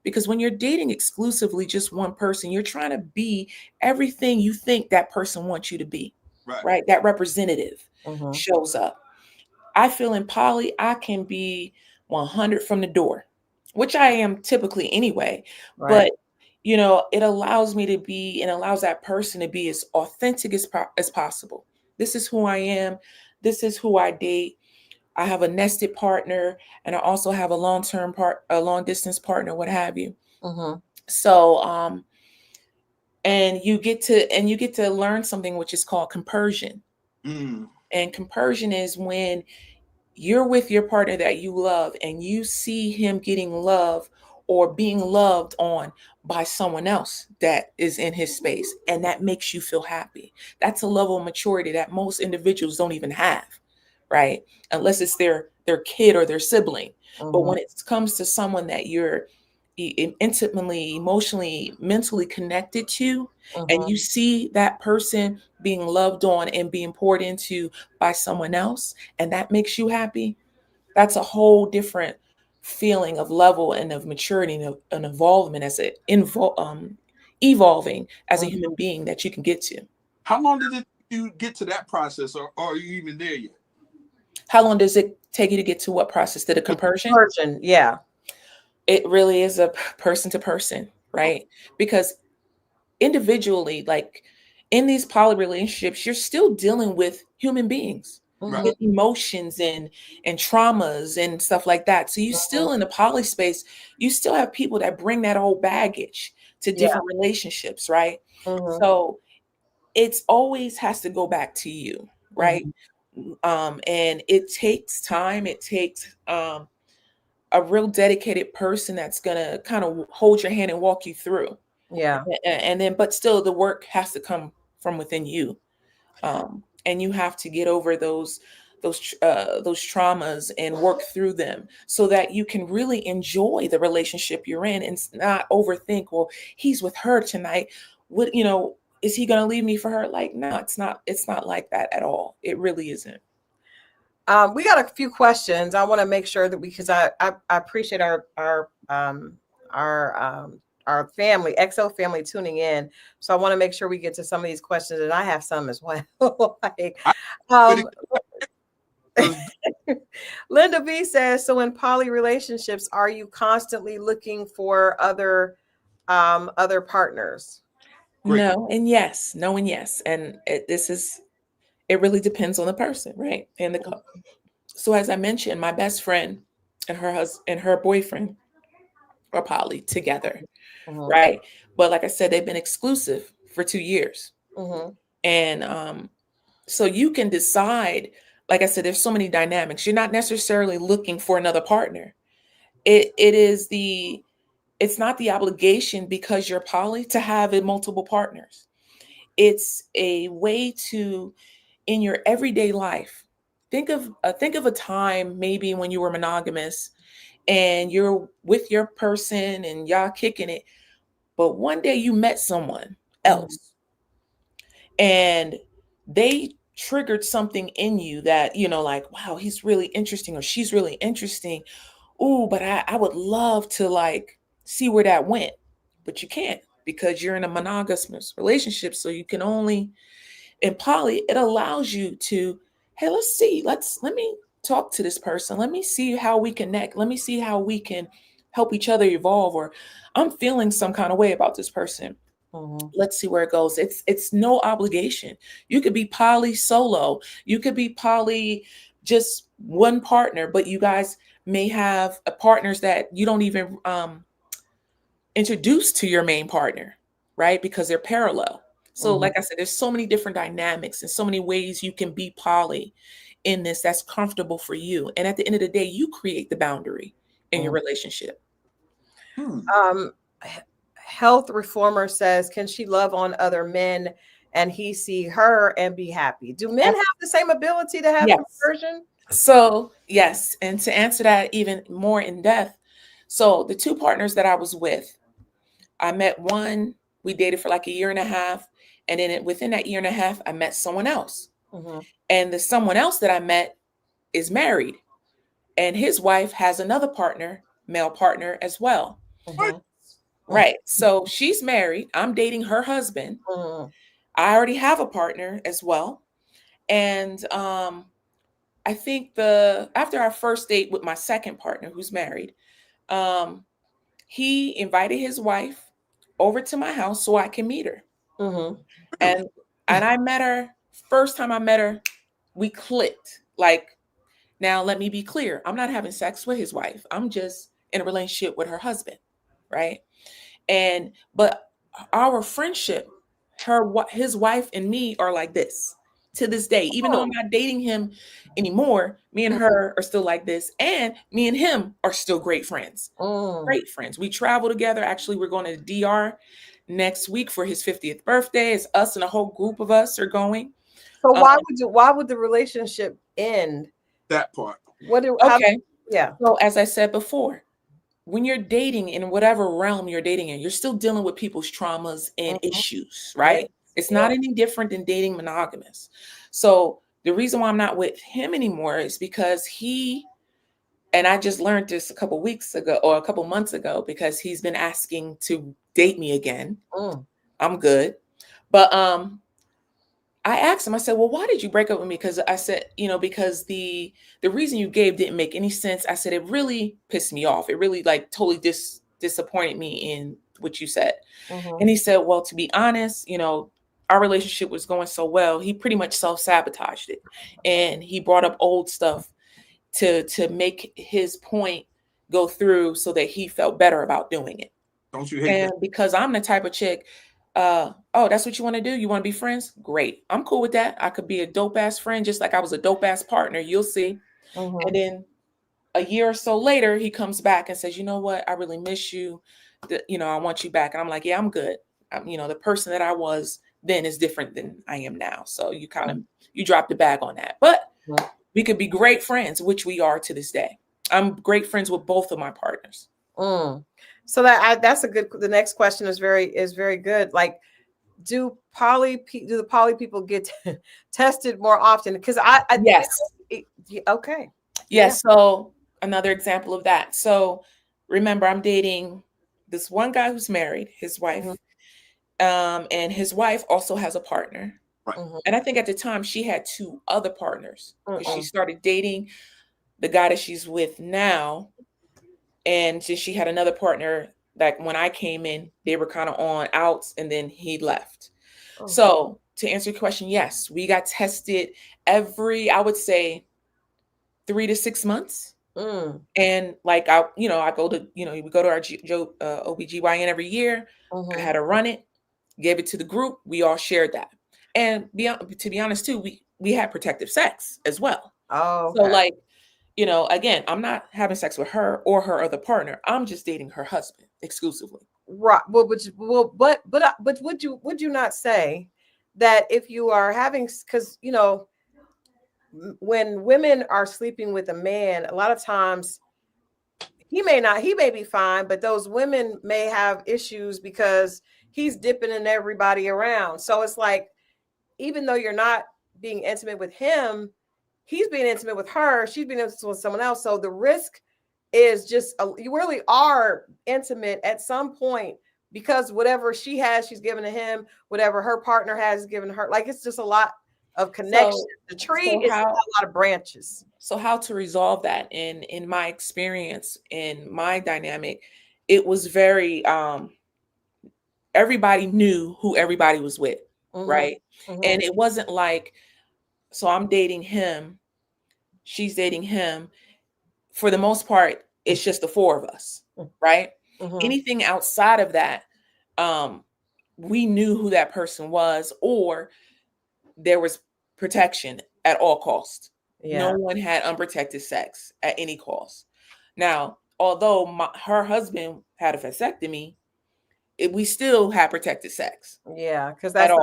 Because when you're dating exclusively just one person, you're trying to be everything you think that person wants you to be, right? That representative shows up. I feel in poly, I can be 100 from the door, which I am typically anyway. Right. But, it allows me to be, and allows that person to be as authentic as possible. This is who I am. This is who I date. I have a nested partner, and I also have a long distance partner, what have you. Mm-hmm. So, and you get to learn something which is called compersion. Mm. And compersion is when you're with your partner that you love and you see him getting love or being loved on by someone else that is in his space, and that makes you feel happy. That's a level of maturity that most individuals don't even have, right? Unless it's their kid or their sibling. But Mm-hmm. when it comes to someone that you're intimately, emotionally, mentally connected to, and Mm-hmm. you see that person being loved on and being poured into by someone else, and that makes you happy, that's a whole different feeling of level and of maturity and of an involvement as evolving as a Mm-hmm. human being that you can get to. How long did it you get to that process, or are you even there yet? How long does it take you to get to what process? To the compersion? Virgin, yeah. It really is a person to person, right? Because individually, like in these poly relationships, you're still dealing with human beings Right. Mm-hmm. with emotions and traumas and stuff like that. So you Mm-hmm. still in the poly space, you still have people that bring that old baggage to Yeah. different relationships, right? Mm-hmm. So it's always has to go back to you, right? Mm-hmm. And it takes time. It takes a real dedicated person that's gonna kind of hold your hand and walk you through. Yeah. And then, but still, the work has to come from within you, and you have to get over those traumas and work through them so that you can really enjoy the relationship you're in and not overthink. Well, he's with her tonight. What is he going to leave me for her? Like, no, it's not. It's not like that at all. It really isn't. We got a few questions. I want to make sure that because I appreciate our our family, XO family tuning in. So I want to make sure we get to some of these questions, and I have some as well. Like, I um, because Linda B says, so in poly relationships, are you constantly looking for other partners? great. No and yes, no and yes, and it really depends on the person, right? And so as I mentioned, my best friend and her husband and her boyfriend are poly together, Mm-hmm. right? But like I said, they've been exclusive for 2 years. Mm-hmm. And so you can decide, like I said, there's so many dynamics. You're not necessarily looking for another partner. It's not the obligation because you're poly to have multiple partners. It's a way to, in your everyday life, think of a time maybe when you were monogamous and you're with your person and y'all kicking it, but one day you met someone Mm-hmm. else and they triggered something in you that, like, wow, he's really interesting or she's really interesting. Ooh, but I would love to like see where that went. But you can't because you're in a monogamous relationship. So you can only, in poly, it allows you to, hey, let me talk to this person. Let me see how we connect. Let me see how we can help each other evolve. Or I'm feeling some kind of way about this person. Mm-hmm. Let's see where it goes. It's no obligation. You could be poly solo. You could be poly just one partner, but you guys may have partners that you don't even introduce to your main partner, right? Because they're parallel. So, Mm-hmm. like I said, there's so many different dynamics and so many ways you can be poly in this that's comfortable for you. And at the end of the day, you create the boundary in your relationship. Hmm. Um, Health Reformer says, can she love on other men and he see her and be happy? Do men have the same ability to have Yes. conversion? So, yes. And to answer that even more in depth, so the two partners that I was with, I met one, we dated for like a year and a half. And then within that year and a half, I met someone else. Mm-hmm. And the someone else that I met is married. And his wife has another partner, male partner as well. What? Mm-hmm. Right. So she's married. I'm dating her husband. Mm-hmm. I already have a partner as well. And I think the after our first date with my second partner who's married, um, he invited his wife over to my house so I can meet her. Mm-hmm. And and I met her, first time I met her, we clicked. Like Now, let me be clear. I'm not having sex with his wife. I'm just in a relationship with her husband, right? But our friendship, his wife and me are like this to this day. Even though I'm not dating him anymore, me and her are still like this, and me and him are still great friends. Great friends. We travel together. Actually, we're going to the DR next week for his 50th birthday. It's us and a whole group of us are going. So why would the relationship end? That part. Okay. Yeah. So as I said before, when you're dating in whatever realm you're dating in, you're still dealing with people's traumas and issues, right? Yes. It's not any different than dating monogamous. So the reason why I'm not with him anymore is because and I just learned this a couple weeks ago or a couple months ago, because he's been asking to date me again. I'm good. But I asked him, I said, well, why did you break up with me? Because I said, because the reason you gave didn't make any sense. I said, it really pissed me off. It really like totally disappointed me in what you said. And he said, well, to be honest, our relationship was going so well. He pretty much self-sabotaged it. And he brought up old stuff to make his point go through so that he felt better about doing it. Don't you hate that? Because I'm the type of chick, oh, that's what you want to do? You want to be friends? Great. I'm cool with that. I could be a dope ass friend, just like I was a dope ass partner. You'll see. And then a year or so later, he comes back and says, you know what? I really miss you. I want you back. And I'm like, yeah, I'm good. The person that I was then is different than I am now. So you you dropped the bag on that. But we could be great friends, which we are to this day. I'm great friends with both of my partners. So that's a good. The next question is very good. Like, do the poly people get tested more often? Because Yes. Okay. Yes. Yeah. So another example of that. So remember, I'm dating this one guy who's married, his wife, and his wife also has a partner. Right. And I think at the time she had 2 other partners, because she started dating the guy that she's with now. And since she had another partner, that when I came in, they were kind of on outs, and then he left. So to answer your question, yes, we got tested every, I would say, 3 to 6 months. And like I go to, we go to our OBGYN every year. I had to run it, gave it to the group. We all shared that. And to be honest too, we had protective sex as well. Oh, okay. So like, again, I'm not having sex with her or her other partner. I'm just dating her husband exclusively. Right. Well, but would you not say that if you are having, because when women are sleeping with a man, a lot of times he may be fine, but those women may have issues because he's dipping in everybody around. So it's like, even though you're not being intimate with him, he's being intimate with her, she's being intimate with someone else. So the risk is just, you really are intimate at some point, because whatever she has, she's given to him, whatever her partner has is given to her. Like, it's just a lot of connection. So, the tree is a lot of branches. So how to resolve that? In my experience, in my dynamic, it was very, everybody knew who everybody was with, right? And it wasn't like, so I'm dating him, she's dating him. For the most part, it's just the 4 of us, right? Anything outside of that, we knew who that person was, or there was protection at all costs. No one had unprotected sex at any cost. Now, although her husband had a vasectomy, we still had protected sex. Yeah, because that's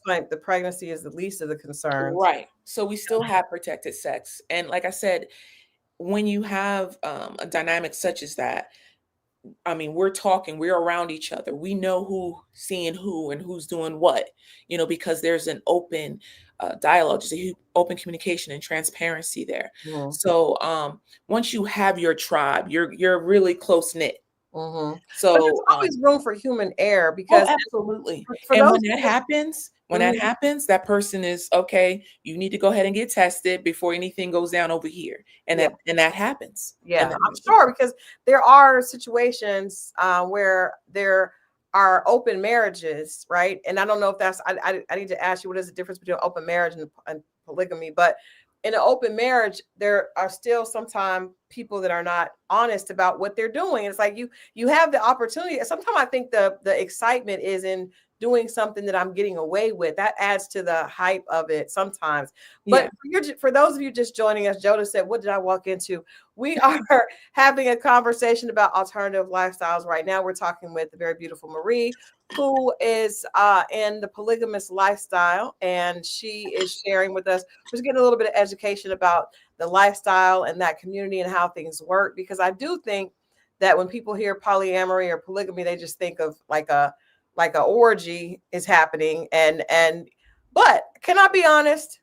like the pregnancy is the least of the concerns. Right. So we still have protected sex. And like I said, when you have a dynamic such as that, I mean, we're around each other. We know who's seeing who and who's doing what, because there's an open dialogue, just a open communication and transparency there. So once you have your tribe, you're really close knit. So but there's always room for human error, because absolutely. And when that happens, that person is okay. You need to go ahead and get tested before anything goes down over here, and that happens. Yeah, I'm sure, because there are situations where there are open marriages, right? And I don't know if that's. I need to ask you, what is the difference between open marriage and polygamy? But in an open marriage, there are still sometimes people that are not honest about what they're doing. It's like you have the opportunity. Sometimes I think the excitement is in doing something that I'm getting away with. That adds to the hype of it sometimes. But for those of you just joining us, Joda said, "What did I walk into?" We are having a conversation about alternative lifestyles right now. We're talking with the very beautiful Marie, who is in the polygamous lifestyle, and she is sharing with us. We're getting a little bit of education about the lifestyle and that community and how things work, because I do think that when people hear polyamory or polygamy, they just think of like a orgy is happening. But can I be honest?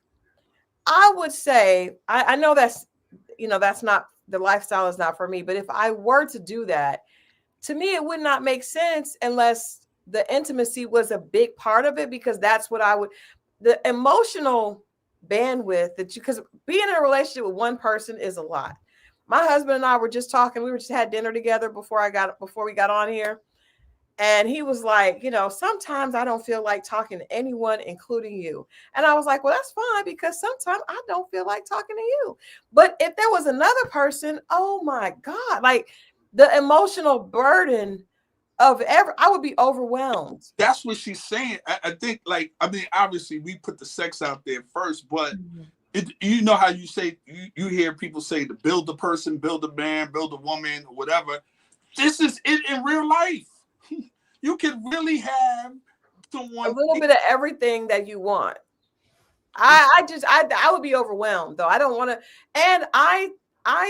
I would say I know that's that's not the lifestyle is not for me, but if I were to do that, to me it would not make sense unless the intimacy was a big part of it, because that's what I would, the emotional bandwidth that you, because being in a relationship with one person is a lot. My husband and I were just talking, we were just had dinner together before we got on here. And he was like, sometimes I don't feel like talking to anyone, including you. And I was like, well, that's fine, because sometimes I don't feel like talking to you. But if there was another person, oh my God, like the emotional burden of I would be overwhelmed. That's what she's saying. I think, like, I mean, obviously we put the sex out there first, but you know how you say, you hear people say to build a person, build a man, build a woman, or whatever. This is it in real life. You can really have someone, a little bit of everything that you want. I would be overwhelmed though. I don't want to, and I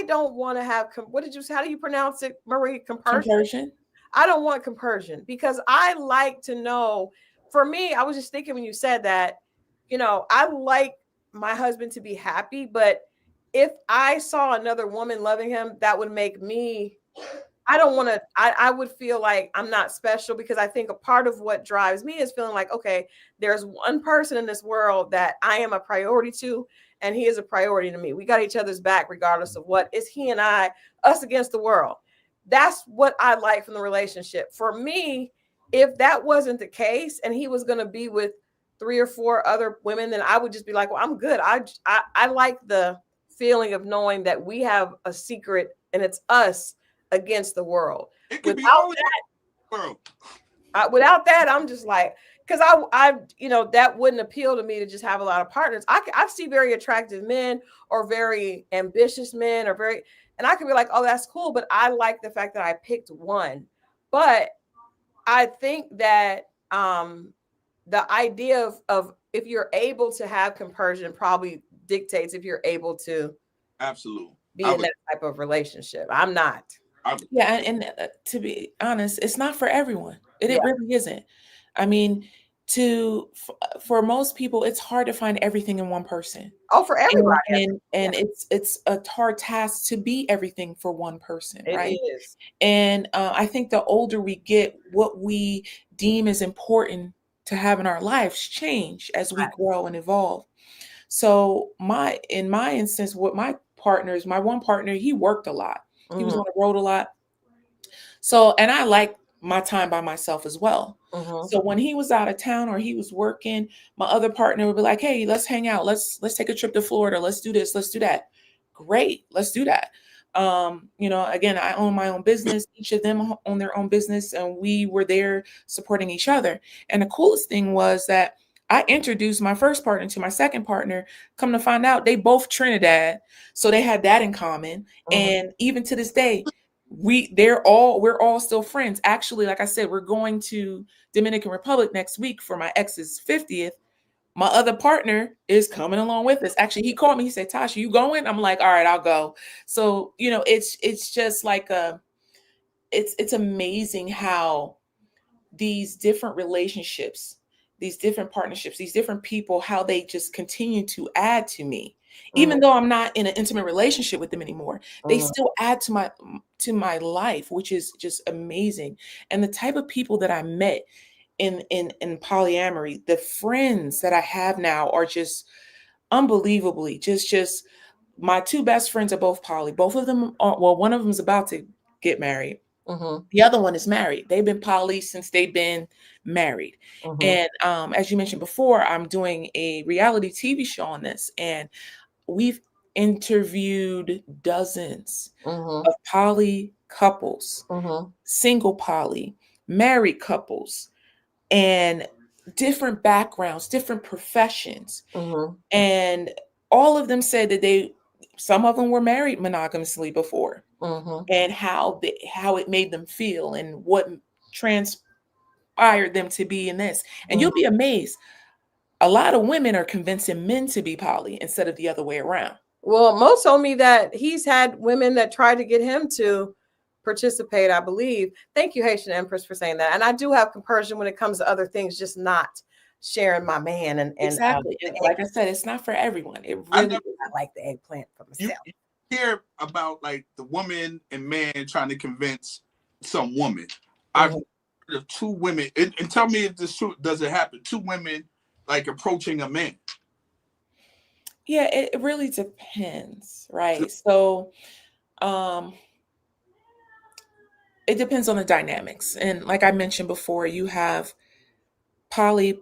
don't want to have, how do you pronounce it, Marie? Compersion? I don't want compersion, because I like to know, for me, I was just thinking when you said that, I like my husband to be happy, but if I saw another woman loving him, that would make me, I don't want to, I would feel like I'm not special, because I think a part of what drives me is feeling like, okay, there's one person in this world that I am a priority to, and he is a priority to me. We got each other's back regardless of what. It's he and I, us against the world. That's what I like from the relationship. For me, if that wasn't the case and he was going to be with 3 or 4 other women, then I would just be like, well, I'm good. I like the feeling of knowing that we have a secret and it's us against the world. It could be all that world. Without that, I'm just like, because I that wouldn't appeal to me to just have a lot of partners. I see very attractive men or very ambitious men and I could be like, oh, that's cool. But I like the fact that I picked one. But I think that the idea of if you're able to have compersion probably dictates if you're able to absolutely be in that type of relationship. I'm not. Yeah, and to be honest, it's not for everyone. It really isn't. I mean, for most people, it's hard to find everything in one person. Oh, for everybody. And it's a hard task to be everything for one person, right? It is. And I think the older we get, what we deem as important to have in our lives change as we grow and evolve. So in my instance, with my one partner, he worked a lot. He was on the road a lot. So, and I like my time by myself as well. So when he was out of town or he was working, my other partner would be like, hey, let's hang out. Let's take a trip to Florida. Let's do this. Let's do that. Great. Let's do that. Again, I own my own business. Each of them own their own business, and we were there supporting each other. And the coolest thing was that I introduced my first partner to my second partner. Come to find out, they both Trinidad. So they had that in common. And even to this day, we're all still friends. Actually, like I said, we're going to Dominican Republic next week for my ex's 50th. My other partner is coming along with us. Actually, he called me. He said, Tasha, you going? I'm like, all right, I'll go. So, it's just like it's amazing how these different relationships, these different partnerships, these different people, how they just continue to add to me. Even though I'm not in an intimate relationship with them anymore, they still add to my life, which is just amazing. And the type of people that I met in polyamory, the friends that I have now are just unbelievably just my 2 best friends are both poly. Both of them one of them is about to get married. The other one is married. They've been poly since they've been married. And as you mentioned before, I'm doing a reality TV show on this. And we've interviewed dozens Mm-hmm. of poly couples, Mm-hmm. single poly, married couples, and different backgrounds, different professions. Mm-hmm. And all of them said that some of them were married monogamously before, Mm-hmm. and how it made them feel and what transpired them to be in this. And you'll be amazed. A lot of women are convincing men to be poly instead of the other way around. Well, Mo told me that he's had women that tried to get him to participate, I believe. Thank you, Haitian Empress, for saying that. And I do have compersion when it comes to other things, just not sharing my man. And Exactly. And like I said, it's not for everyone. It I really never, I like the eggplant for you myself. hear about like the woman and man trying to convince some woman. I've Mhm. heard of two women, and tell me if this true. Does it happen? Two women like approaching a man. Yeah, it really depends, right? So um it depends on the dynamics. And like I mentioned before, you have poly,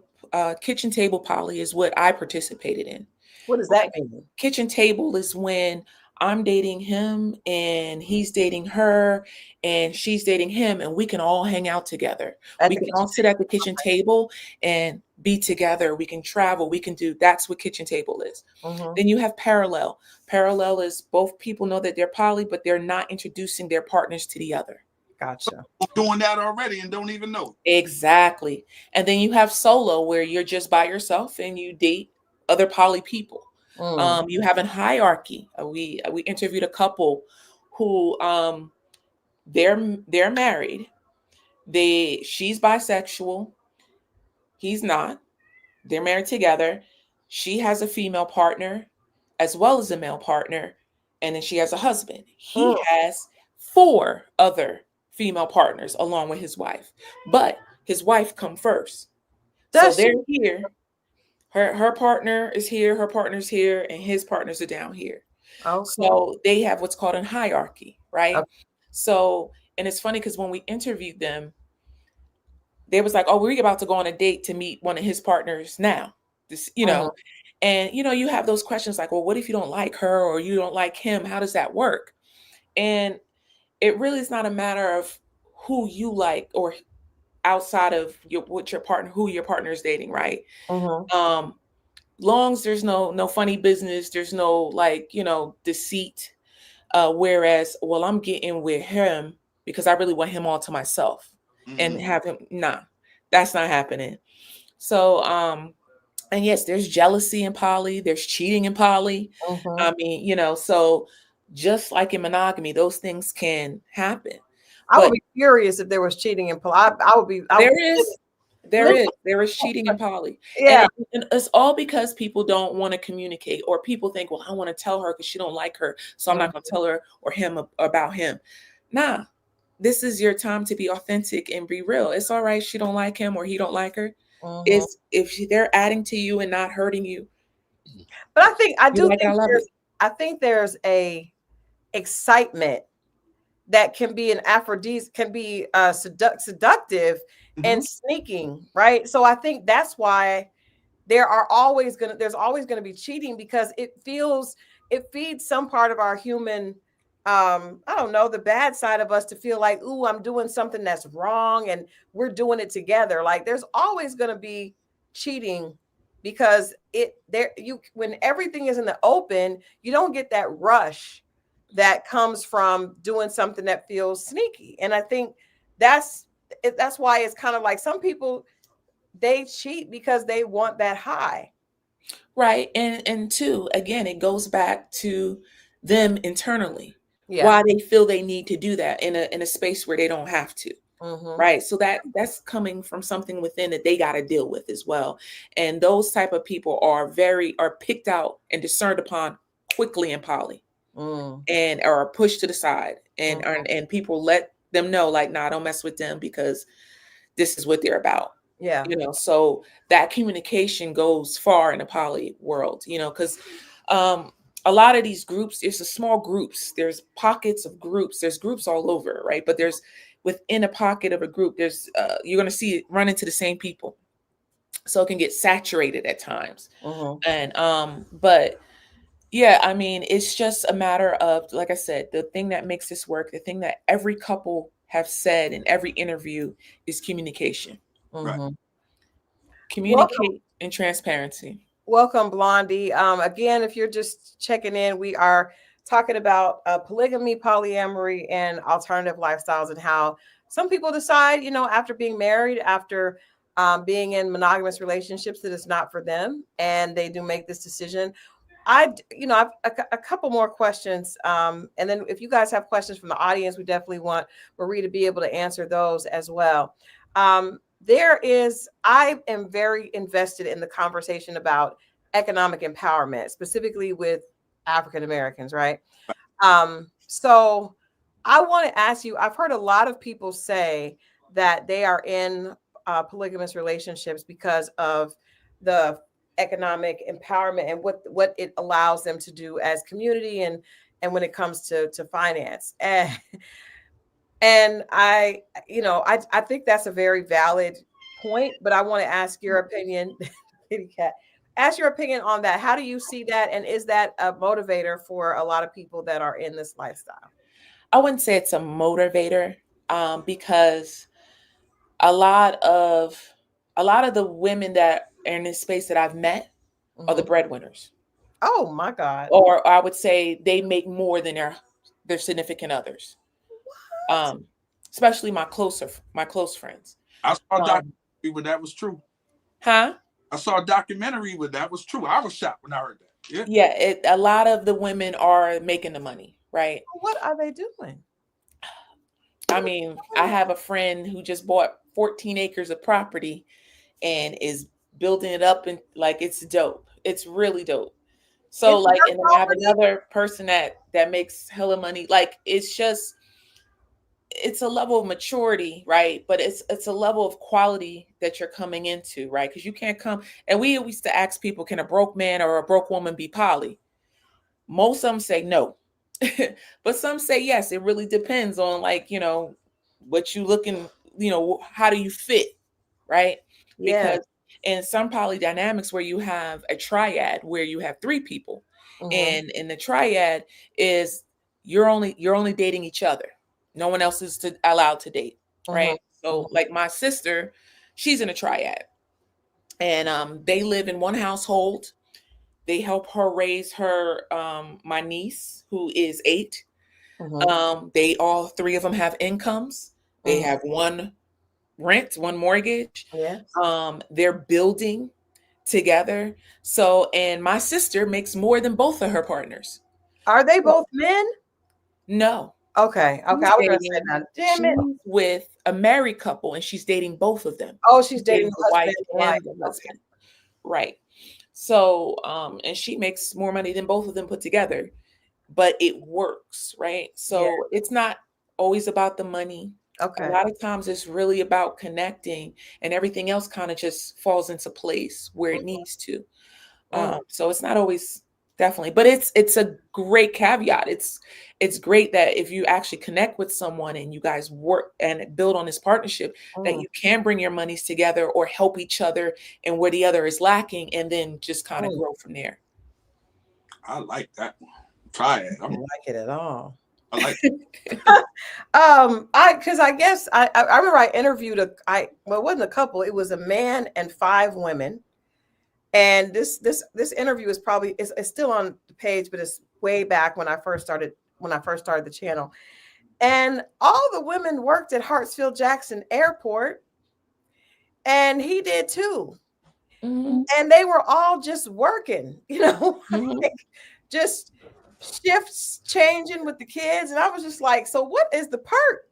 kitchen table poly is what I participated in. What does that mean? Kitchen table is when I'm dating him and he's dating her and she's dating him, and we can all hang out together. At We the can kitchen all sit at the kitchen table and be together. We can travel. We can do that's what kitchen table is. table? Then you have parallel. Parallel is both people know that they're poly, but they're not introducing their partners to the other. Gotcha. I'm doing that already and don't even know. Exactly. And then you have solo where you're just by yourself and you date other poly people. Mm. You have a hierarchy. We interviewed a couple who they're married. She's bisexual. He's not. They're married together. She has a female partner as well as a male partner, and then she has a husband. He Mm. has four other female partners along with his wife, but his wife come first. So Does she? they're here. Her partner is here, her partner's here, and his partners are down here. Okay. So they have what's called a hierarchy, right? Okay. So, and it's funny because when we interviewed them, they was like, "Oh, we're about to go on a date to meet one of his partners now." This, Mhm. and you have those questions like, "Well, what if you don't like her or you don't like him? How does that work?" And it really is not a matter of who you like or outside of who your partner is dating, right? Mhm. Um, long as there's no funny business, there's no like deceit. Whereas, well, I'm getting with him because I really want him all to myself and Mm-hmm. have him. Nah, that's not happening. So, and yes, there's jealousy in poly, there's cheating in poly. Mhm. I mean, so just like in monogamy, those things can happen. I would But be furious if there was cheating in I would be. I would there be is there livid. is there is cheating in poly, Yeah. and it's all because people don't want to communicate, or people think, well, I want to tell her because she don't like her, so I'm not going to tell her or him about him. Nah, this is your time to be authentic and be real. It's all right. She don't like him or he don't like her. Mhm. It's if they're adding to you and not hurting you, But I you do like it, I think love it. there's a excitement that can be an aphrodisiac, can be seductive Mm-hmm. and sneaking, right? So I think that's why there's always gonna be cheating, because it feeds some part of our human, I don't know, the bad side of us, to feel like, ooh, I'm doing something that's wrong and we're doing it together. Like there's always gonna be cheating, because when everything is in the open, you don't get that rush that comes from doing something that feels sneaky. And I think that's that's why it's kind of like some people, they cheat because they want that high. Right. And two, again, it goes back to them internally, Yeah. why they feel they need to do that in a space where they don't have to. Mm-hmm. Right. So that's coming from something within that they got to deal with as well. And those type of people are picked out and discerned upon quickly in poly, Mm. and are pushed to the side, Mm. and people let them know like, nah, don't mess with them because this is what they're about. Yeah. So that communication goes far in the poly world, because um a lot of these groups, it's a small groups, there's pockets of groups, there's groups all over, right? But there's within a pocket of a group, there's you're going to see it run into the same people, so it can get saturated at times. Mm-hmm. And but Yeah, I mean, it's just a matter of, like I said, the thing that makes this work, the thing that every couple have said in every interview is communication. Right. Mm-hmm. Welcome. Communicate and transparency. Welcome, Blondie. Again, if you're just checking in, we are talking about polygamy, polyamory, and alternative lifestyles, and how some people decide, after being married, after being in monogamous relationships, that it's not for them, and they do make this decision. I've a couple more questions, and then if you guys have questions from the audience, we definitely want Marie to be able to answer those as well. I am very invested in the conversation about economic empowerment, specifically with African Americans, right? So I want to ask you, I've heard a lot of people say that they are in polygamous relationships because of the economic empowerment and what it allows them to do as community, and when it comes to finance. And I think that's a very valid point, but I want to ask your opinion, kitty cat. Ask your opinion on that. How do you see that? And is that a motivator for a lot of people that are in this lifestyle? I wouldn't say it's a motivator, because a lot of the women that are in this space that I've met are the Mhm. breadwinners. Oh my God. Or I would say they make more than their significant others. Especially my close friends. I saw a Um, documentary where that was true. huh? I saw a documentary where that was true. I was shocked when I heard that. Yeah. Yeah, a lot of the women are making the money, right? What are they doing? I mean, I have a friend who just bought 14 acres of property and is building it up, and like it's dope. It's really dope. So It's like, their and then I have property? another person that makes hella money. Like it's a level of maturity, right? But it's a level of quality that you're coming into, right? Because you can't come, and we used to ask people, can a broke man or a broke woman be poly? Most of them say no. But some say yes. It really depends on, like, what you looking, how do you fit, right? Yeah. Because in some polydynamics where you have a triad where you have three people, Mhm. and in the triad is you're only dating each other. No one else is allowed to date, Mhm. right? So Mhm. like my sister, she's in a triad, and they live in one household. They help her raise her my niece who is 8. Mhm. They all three of them have incomes. They Mhm. have one rent, one mortgage. Yes. They're building together. So, and my sister makes more than both of her partners. Are they So, both men? no, Okay. Okay. she's I was gonna say dating. that. Damn She's it. with a married couple, and she's dating both of them. Oh, she's She's dating dating the the husband wife and the wife. and the Okay. husband, right? So, and she makes more money than both of them put together, but it works, right? Yeah. So it's not always about the money. A Okay. lot of times it's really about connecting, and everything else kind of just falls into place where it needs to. Mm. So it's not always, definitely, but it's a great caveat. It's great that if you actually connect with someone and you guys work and build on this partnership, that Mm. you can bring your monies together or help each other and where the other is lacking, and then just kind of Mm. grow from there. I like that one. Try it. I don't like it at all. I like Because I guess I remember I interviewed well, it wasn't a couple, it was a man and 5 women. And this interview is probably it's still on the page, but it's way back when I first started the channel. And all the women worked at Hartsfield Jackson Airport, and he did too. Mhm, And they were all just working, mhm. like just shifts changing with the kids. And I was just like, so what is the perk?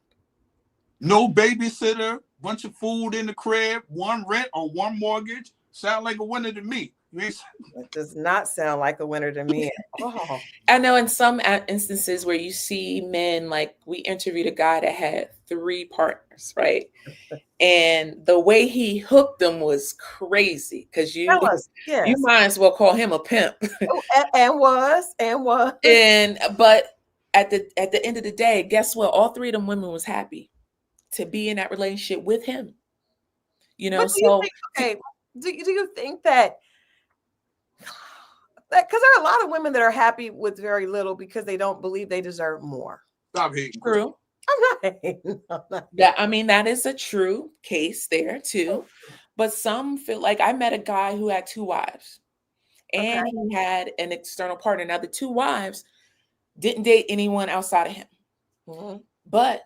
no babysitter, bunch of food in the crib, one rent or one mortgage. Sound like a winner to me. It does not sound like a winner to me at all. I know in some instances where you see men, like we interviewed a guy that had 3 partners, right? And the way he hooked them was crazy, because you Tell us, you yes. might as well call him a pimp. Oh, and was. And but at the end of the day, guess what? All 3 of them women was happy to be in that relationship with him. But do you So think, okay, do you think that because there are a lot of women that are happy with very little because they don't believe they deserve more. Stop hating. True. I'm not hating. I'm not That, I mean, that is a true case there too. But some feel like, I met a guy who had 2 wives okay. and he had an external partner. Now the 2 wives didn't date anyone outside of him, Mhm. but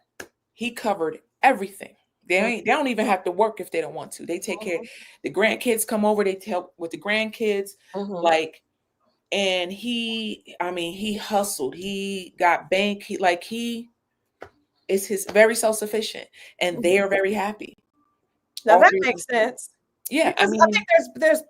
he covered everything. They don't even have to work if they don't want to. They take care. The grandkids come over, they help with the grandkids. Mhm. Like, and he hustled. He got bank. He is his very self-sufficient, and they are very happy. Now All that 3 of makes them. sense Yeah, I because I mean, think there's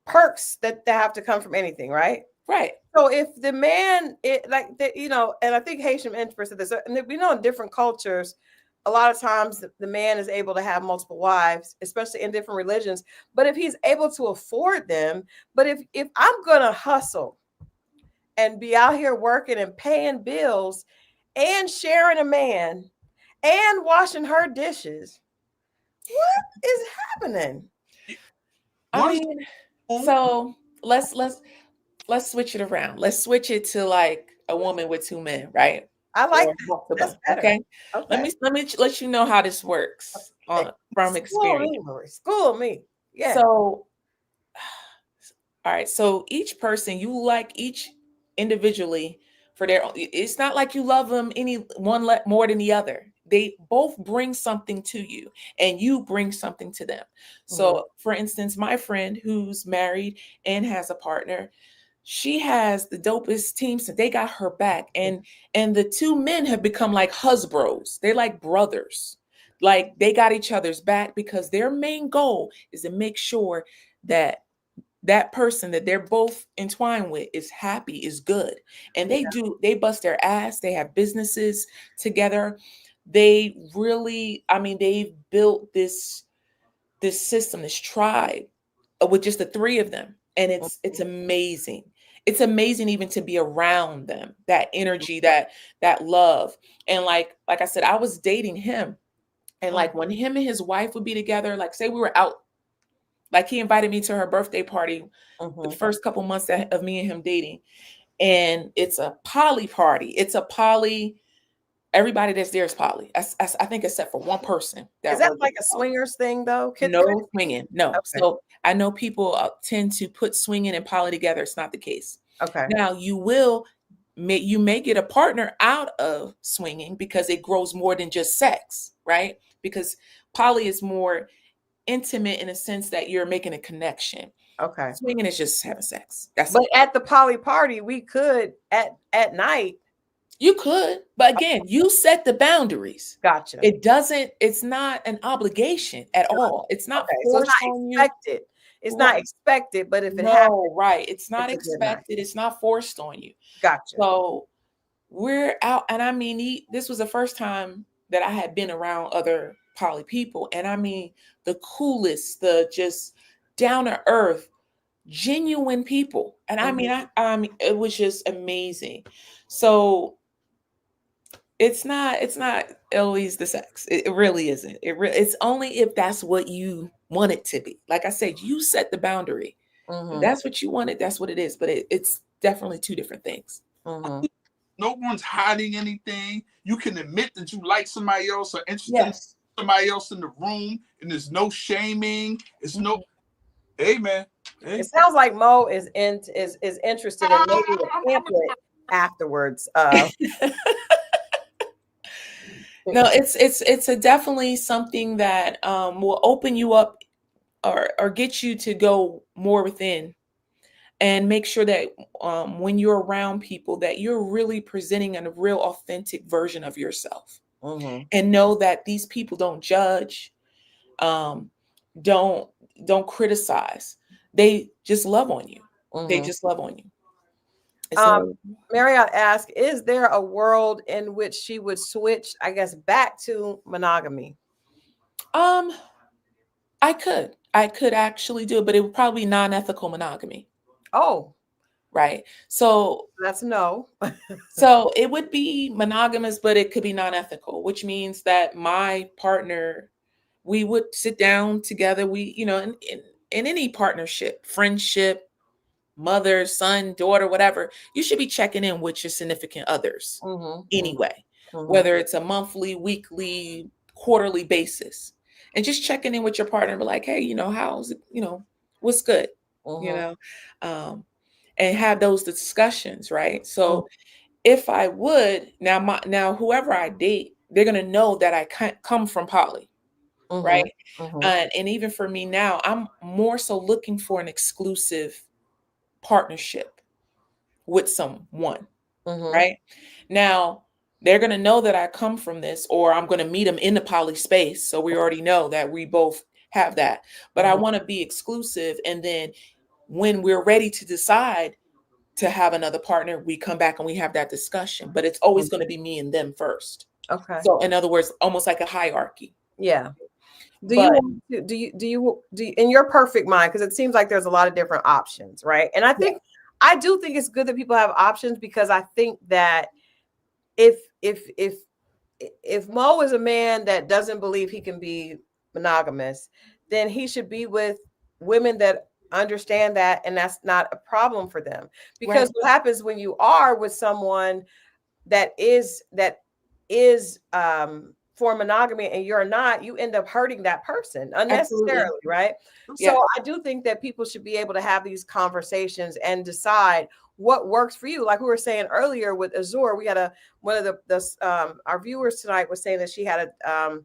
perks that have to come from anything, right? right. So if the man, and I think Haitian Empress said this, and we know in different cultures, a lot of times the man is able to have multiple wives, especially in different religions. But if he's able to afford them, but if I'm gonna hustle and be out here working and paying bills and sharing a man and washing her dishes, what is happening? I Once mean, so let's switch it around. Let's switch it to like a woman with 2 men, right? I like Or that. That's multiple. better. Okay. Okay. Let me let you know how this works from School me, experience. Marie. School me. Yeah. So, all right. So each person, you like each individually for their own. It's not like you love them any one more than the other. They both bring something to you and you bring something to them. So, for instance, my friend who's married and has a partner, she has the dopest team, so they got her back. And the 2 men have become like husbands. They're like brothers. Like, they got each other's back because their main goal is to make sure that that person that they're both entwined with is happy, is good. And they bust their ass. They have businesses together. They really, I mean, they've built this system, this tribe with just the 3 of them. And it's amazing. It's amazing even to be around them, that energy, that love. And like I said, I was dating him. And like when him and his wife would be together, like say we were out, like he invited me to her birthday party the first couple months of me and him dating. And it's a poly party. It's a poly. Everybody that's there is poly. I think except for one person. Is that like a swingers thing though? No swinging. No. Okay. So I know people tend to put swinging and poly together. It's not the case. Okay. Now you may get a partner out of swinging because it grows more than just sex, right? Because poly is more intimate in a sense that you're making a connection. Okay. Swinging is just having sex. That's But at the poly party, we could at night. You could, but again, you set the boundaries. Gotcha. It's not an obligation at all. It's not forced on you. Expected. It's not expected, but if it happens, right. It's not it's a good night. expected. It's not forced on you. Gotcha. So we're out, and I mean, this was the first time that I had been around other poly people, and I mean, the coolest, the just down to earth, genuine people, and I mean, it was just amazing. So it's not always the sex. It really isn't. It's only if that's what you want it to be. Like I said, you set the boundary. If that's what you wanted, that's what it is. But it's definitely 2 different things. No one's hiding anything. You can admit that you like somebody else or interested in somebody else in the room, and there's no shaming. It's no, hey man. Hey. It sounds like Mo is interested in maybe a pamphlet afterwards. No, it's a definitely something that will open you up or get you to go more within and make sure that when you're around people that you're really presenting a real authentic version of yourself. And know that these people don't judge, don't criticize. They just love on you. They just love on you. So, Marriott asked, is there a world in which she would switch, I guess, back to monogamy? I could actually do it, but it would probably be non-ethical monogamy. Oh, right. So that's no. So it would be monogamous, but it could be non-ethical, which means that my partner, we would sit down together. We, in any partnership, friendship, mother, son, daughter, whatever, you should be checking in with your significant others anyway, whether it's a monthly, weekly, quarterly basis, and just checking in with your partner, be like, hey, you know, how's it, you know, what's good, you know, and have those discussions, right? So if I would now whoever I date, they're gonna know that I can't come from poly, right? And even for me now, I'm more so looking for an exclusive partnership with someone, right? Now, they're going to know that I come from this, or I'm going to meet them in the poly space. So we already know that we both have that. But I want to be exclusive. And then when we're ready to decide to have another partner, we come back and we have that discussion. But it's always going to be me and them first. Okay. So in other words, almost like a hierarchy. Yeah. Do you in your perfect mind, because it seems like there's a lot of different options, right? And I do think it's good that people have options, because I think that if Mo is a man that doesn't believe he can be monogamous, then he should be with women that understand that, and that's not a problem for them. Because what happens when you are with someone that is for monogamy and you're not, you end up hurting that person unnecessarily, right? So I do think that people should be able to have these conversations and decide what works for you. Like we were saying earlier with Azure, we had one of our viewers tonight was saying that she had a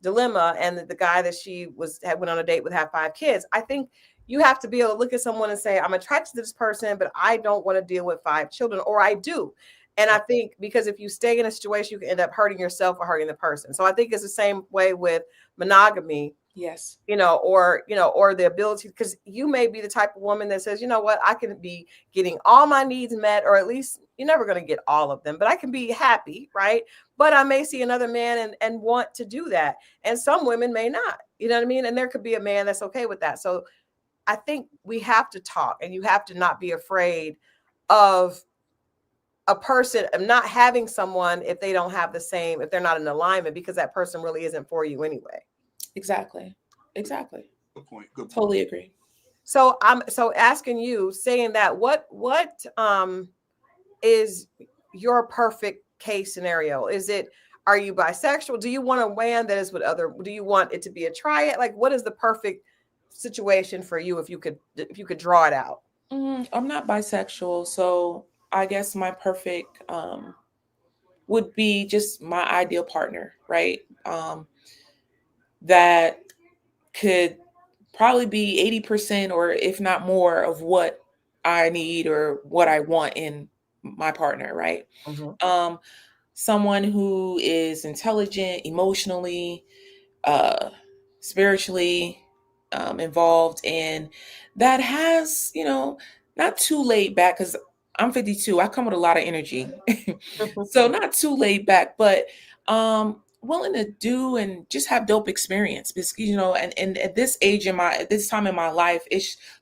dilemma, and that the guy that she went on a date with had 5 kids. I think you have to be able to look at someone and say, I'm attracted to this person, but I don't want to deal with 5 children, or I do. And I think because if you stay in a situation, you can end up hurting yourself or hurting the person. So I think it's the same way with monogamy. Yes. Or the ability, because you may be the type of woman that says, you know what, I can be getting all my needs met, or at least you're never going to get all of them, but I can be happy, right? But I may see another man and want to do that. And some women may not, you know what I mean? And there could be a man that's okay with that. So I think we have to talk, and you have to not be afraid of a person of not having someone if they don't have if they're not in alignment, because that person really isn't for you anyway. Exactly. Good point. Totally agree. So I'm asking you, saying that, what is your perfect case scenario? Are you bisexual? Do you want a man that is with other? Do you want it to be a triad? Like, what is the perfect situation for you if you could draw it out? I'm not bisexual, so I guess my perfect would be just my ideal partner, right? That could probably be 80% or if not more of what I need or what I want in my partner, right? Someone who is intelligent, emotionally, spiritually involved, and that has, not too laid back, because I'm 52. I come with a lot of energy. So not too laid back, but willing to do and just have dope experience, because, and at this age at this time in my life,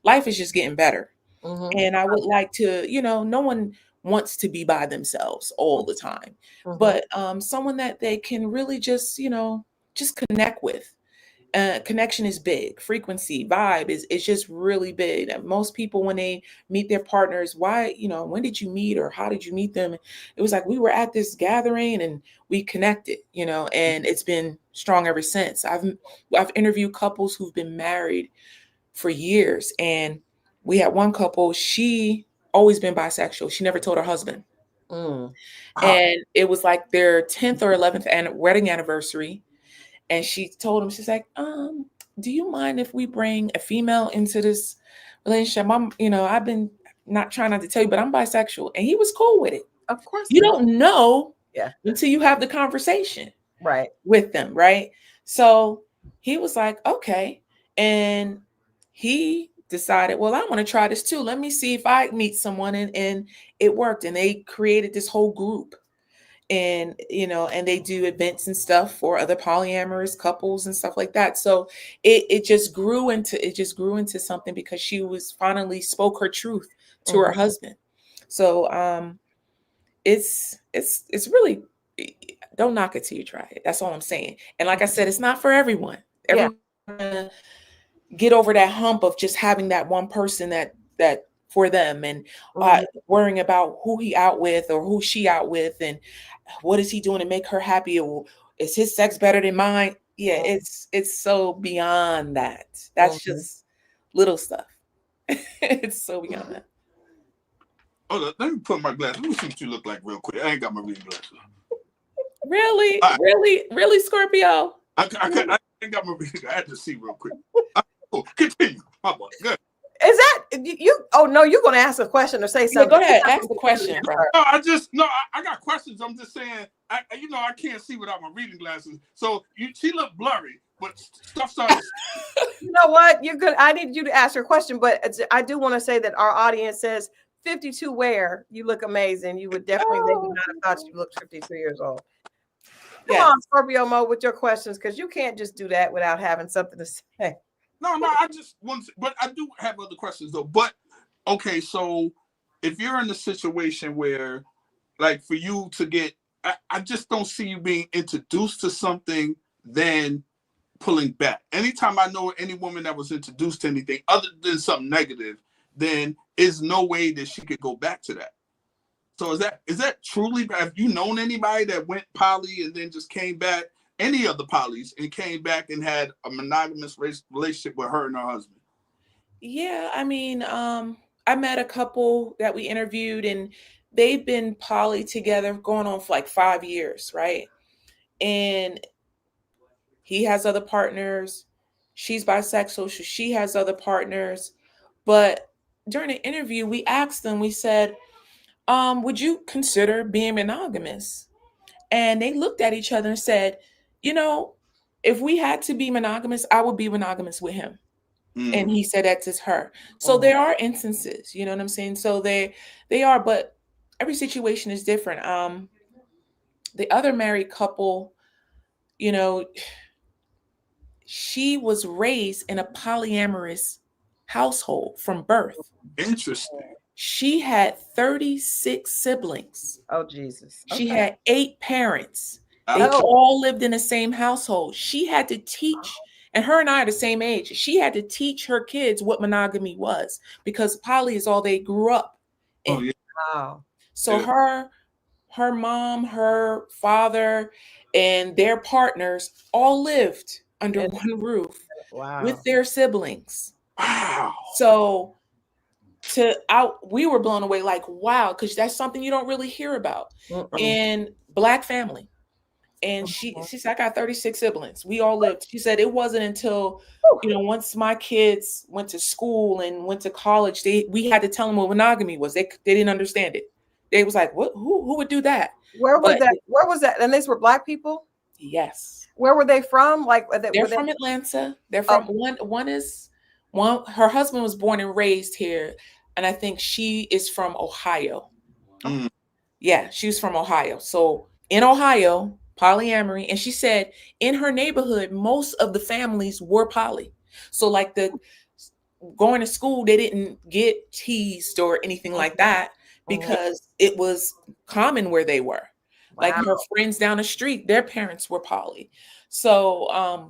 life is just getting better. And I would like to, no one wants to be by themselves all the time, but someone that they can really just, just connect with. Connection is big. Frequency, vibe is just really big. And most people, when they meet their partners, why, when did you meet, or how did you meet them? It was like, we were at this gathering and we connected, and it's been strong ever since. I've interviewed couples who've been married for years, and we had one couple, she always been bisexual. She never told her husband. And it was like their 10th or 11th wedding anniversary. And she told him, she's like, do you mind if we bring a female into this relationship? I've been not trying not to tell you, but I'm bisexual. And he was cool with it. Of course. You don't know until you have the conversation with them, right? So he was like, okay. And he decided, well, I want to try this too. Let me see if I meet someone. And it worked. And they created this whole group. And and they do events and stuff for other polyamorous couples and stuff like that. So it just grew into something, because she was finally spoke her truth to her husband. So it's really, don't knock it till you try it. That's all I'm saying. And like I said, it's not for everyone. Everyone get over that hump of just having that one person that for them, and worrying about who he out with or who she out with, and what is he doing to make her happy, or is his sex better than mine? Yeah, it's so beyond that. That's just little stuff. It's so beyond that. Oh, let me put my glasses. Let me see what you look like real quick. I ain't got my reading glasses. Really, really, Scorpio. I ain't got my reading. I had to see real quick. Continue. How about good? Is that you? Oh no, you're gonna ask a question or say something. Yeah, go ahead, ask the question, bro. No, I got questions. I'm just saying, I can't see without my reading glasses. So she looked blurry, but stuff started. You know what? You're good. I need you to ask your question, but I do want to say that our audience says 52 where you look amazing. You would definitely, they would not have thought you looked 52 years old. Come on, Scorpio Moe, with your questions, because you can't just do that without having something to say. No, I just want to, but I do have other questions though. But okay, so if you're in a situation where, like, for you to get, I just don't see you being introduced to something, then pulling back. Anytime I know any woman that was introduced to anything other than something negative, then is no way that she could go back to that. So is that truly, have you known anybody that went poly and then just came back, any of the polys, and came back and had a monogamous relationship with her and her husband? Yeah, I mean, I met a couple that we interviewed, and they've been poly together going on for like 5 years, right? And he has other partners. She's bisexual, so she has other partners. But during the interview, we asked them, we said, would you consider being monogamous? And they looked at each other and said, if we had to be monogamous, I would be monogamous with him. And he said that's just her. So there are instances, you know what I'm saying? So they are, but every situation is different. The other married couple, she was raised in a polyamorous household from birth. Interesting. She had 36 siblings. Oh, Jesus. Okay. She had 8 parents. They all lived in the same household. She had to teach, and her and I are the same age. She had to teach her kids what monogamy was, because poly is all they grew up in. Oh, yeah. Wow. So her mom, her father, and their partners all lived under one roof with their siblings. Wow. So we were blown away, like, wow, because that's something you don't really hear about in Black family. And she said, I got 36 siblings. We all lived. She said it wasn't until, once my kids went to school and went to college, we had to tell them what monogamy was. They didn't understand it. They was like, what? Who would do that? Where was that? And these were Black people? Yes. Where were they from? Like, they're from Atlanta. They're from one. Her husband was born and raised here, and I think she is from Ohio. Yeah, she was from Ohio. So in Ohio, polyamory. And she said in her neighborhood, most of the families were poly. So like going to school, they didn't get teased or anything like that, because it was common where they were. Wow. Like her friends down the street, their parents were poly. So I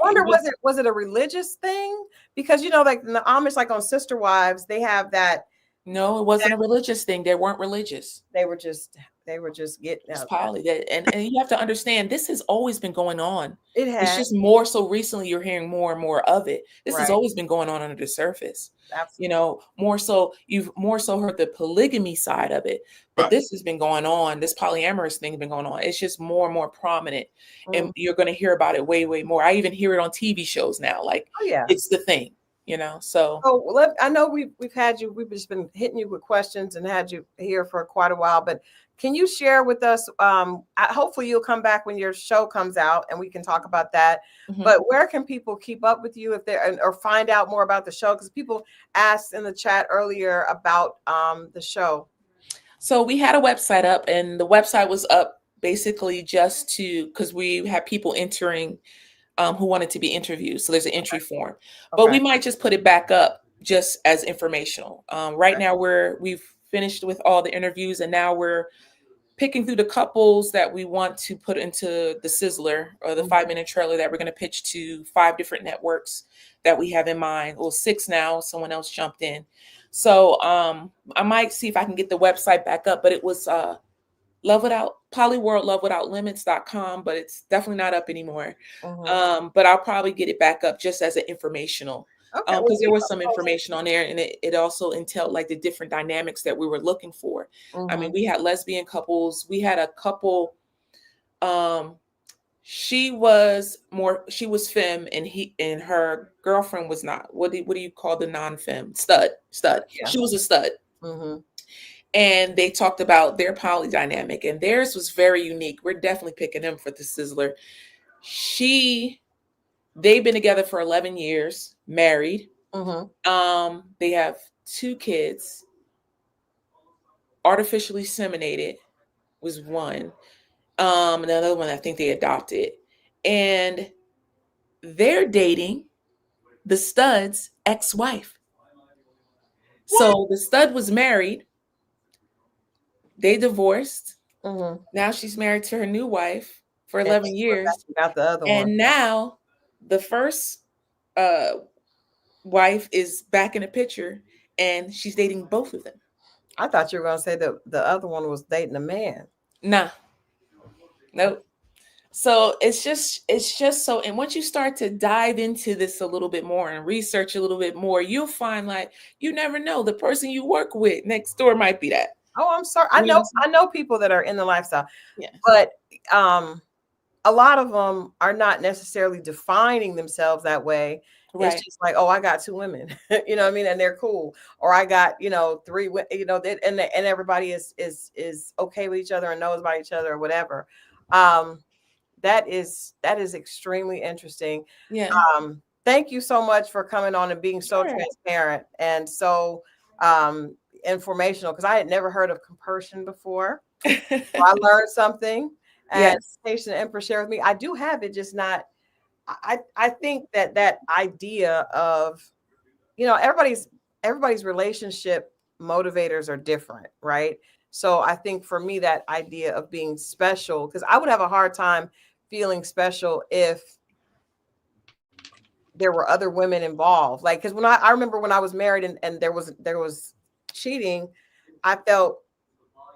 wonder, was it a religious thing? Because like in the Amish, like on Sister Wives, they have that. No, it wasn't a religious thing. They weren't religious. They were just getting out. Poly. And you have to understand, this has always been going on. It has. It's just more so recently you're hearing more and more of it. This has always been going on under the surface. Absolutely. More so you've heard the polygamy side of it, but this has been going on. This polyamorous thing has been going on. It's just more and more prominent, and you're going to hear about it way, way more. I even hear it on TV shows now. Like, it's the thing. So I know we've just been hitting you with questions and had you here for quite a while, but can you share with us, hopefully you'll come back when your show comes out and we can talk about that, but where can people keep up with you or find out more about the show? Because people asked in the chat earlier about the show. So we had a website up, and the website was up basically just because we had people entering who wanted to be interviewed. So there's an entry form, but we might just put it back up just as informational. Right now we've finished with all the interviews, and now we're picking through the couples that we want to put into the Sizzler or the 5-minute trailer that we're going to pitch to 5 different networks that we have in mind. Well, 6 now. Someone else jumped in. So I might see if I can get the website back up, but it was polyworldlovewithoutlimits.com, but it's definitely not up anymore. But I'll probably get it back up just as an informational. Okay, Because there was some information on there, and it also entailed like the different dynamics that we were looking for. I mean, we had lesbian couples. We had a couple. She was femme, and her girlfriend was not. What do you call the non-femme? Stud. Yeah. She was a stud. And they talked about their poly dynamic, and theirs was very unique. We're definitely picking them for the Sizzler. They've been together for 11 years, married. They have 2 kids. Artificially inseminated was one. Another one I think they adopted. And they're dating the stud's ex-wife. So the stud was married. They divorced. Now she's married to her new wife for 11 years. Got the other and one. Now the first wife is back in the picture, and she's dating both of them. I thought you were going to say that the other one was dating a man. Nah. Nope. So it's just so, and once you start to dive into this a little bit more and research a little bit more, you'll find like you never know, the person you work with next door might be that. Oh, I'm sorry. I know people that are in the lifestyle. Yeah. But a lot of them are not necessarily defining themselves that way. Right. It's just like, oh, I got 2 women, you know what I mean? And they're cool. Or I got, 3, and everybody is okay with each other and knows about each other or whatever. That is extremely interesting. Yeah. Thank you so much for coming on and being so transparent and so informational, because I had never heard of compersion before. So I learned something. And Patient Empress shared with me. I do have it, just not. I think that idea of, everybody's relationship motivators are different, right? So I think for me, that idea of being special, because I would have a hard time feeling special if there were other women involved. Like, because when I remember when I was married and there was cheating, I felt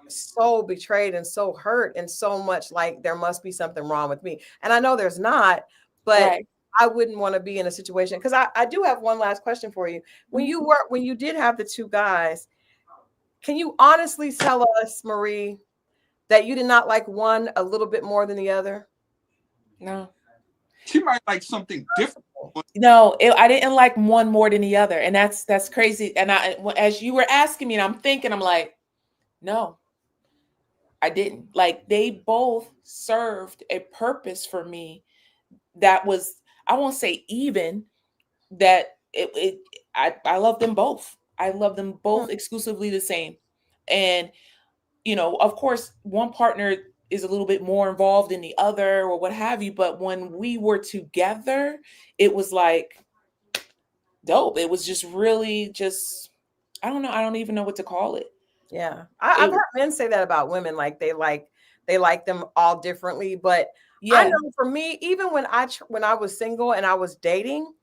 so betrayed and so hurt and so much like there must be something wrong with me. And I know there's not, but I wouldn't want to be in a situation, because I do have one last question for you. When you did have the 2 guys, can you honestly tell us, Marie, that you did not like one a little bit more than the other? No. She might like something different. No, I didn't like one more than the other. And that's crazy. And as you were asking me, and I'm like, no, I didn't. Like, they both served a purpose for me that was, I won't say even, that I love them both. I love them both exclusively the same. And, of course, one partner is a little bit more involved than the other or what have you. But when we were together, it was like dope. It was just really I don't know. I don't even know what to call it. Yeah. I've heard men say that about women. Like they like them all differently. But I know for me, even when I was single and I was dating,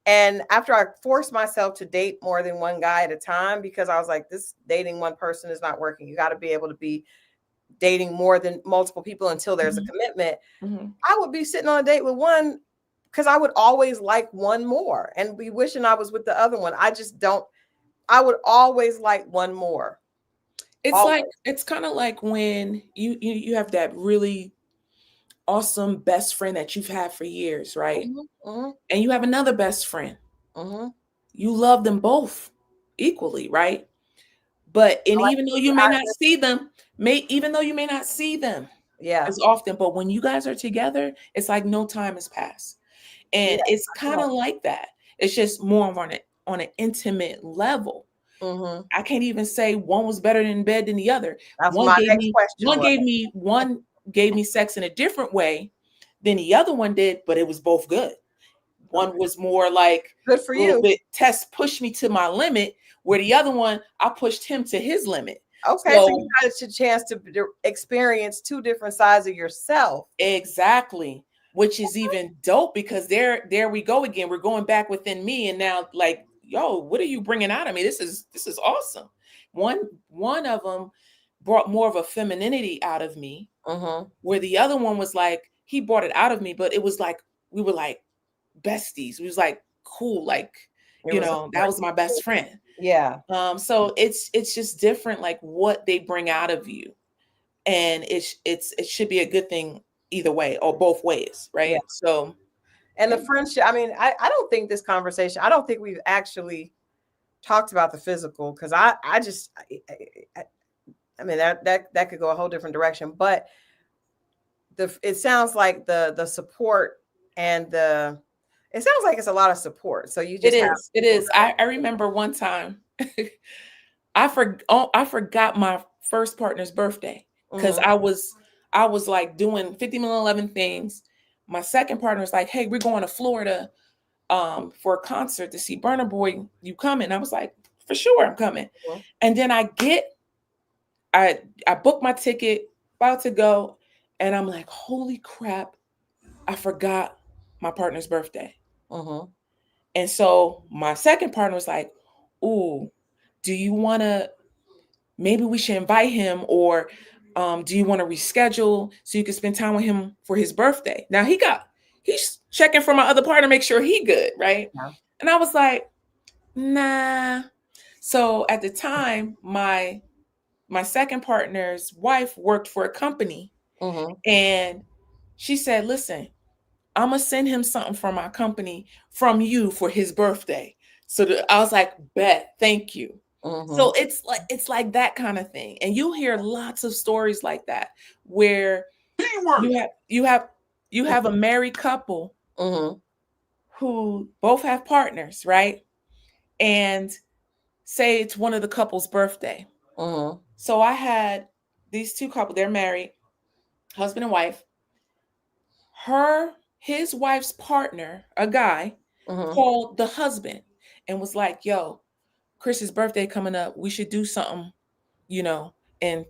and after I forced myself to date more than one guy at a time, because I was like, this dating one person is not working. You got to be able to be dating more than multiple people until there's a commitment. I would be sitting on a date with one because I would always like one more and be wishing I was with the other one. I would always like one more. It's kind of like when you have that really awesome best friend that you've had for years, right? And you have another best friend. You love them both equally, right? But even though you may not see them, as often, but when you guys are together, it's like no time has passed. And it's kind of like that. It's just more on an intimate level. I can't even say one was better in bed than the other. That's my next question. One gave me sex in a different way than the other one did, but it was both good. One was more like good for you. Pushed me to my limit, where the other one, I pushed him to his limit. Okay, so you got a chance to experience two different sides of yourself. Exactly, which is even dope because there we go again. We're going back within me, and now like, yo, what are you bringing out of me? This is awesome. One of them brought more of a femininity out of me, where the other one was like, he brought it out of me, but it was like we were like besties. We was like cool, like that was my best friend. Yeah. So it's just different, like what they bring out of you, and it should be a good thing either way or both ways, right? Yeah. So, and the friendship. I mean, I don't think this conversation. I don't think we've actually talked about the physical because I mean that could go a whole different direction, but it sounds like the support and it sounds like it's a lot of support. So you just it is. I remember one time I forgot my first partner's birthday because I was like doing 50 million 11 things. My second partner was like, hey, we're going to Florida for a concert to see Burna Boy. You coming? I was like, for sure, I'm coming. And then I booked my ticket, about to go, and I'm like, holy crap, I forgot my partner's birthday. And so my second partner was like, ooh, do you want to, maybe we should invite him, or do you want to reschedule so you can spend time with him for his birthday? Now he's checking for my other partner, make sure he good, right? Yeah. And I was like, nah. So at the time, my second partner's wife worked for a company, and she said, listen, I'm gonna send him something from my company from you for his birthday. So I was like, bet, thank you. So it's like that kind of thing. And you hear lots of stories like that where you have a married couple who both have partners, right? And say it's one of the couple's birthday. So I had these two couples, they're married, husband and wife. His wife's partner, a guy, called the husband and was like, yo, Chris's birthday coming up. We should do something, and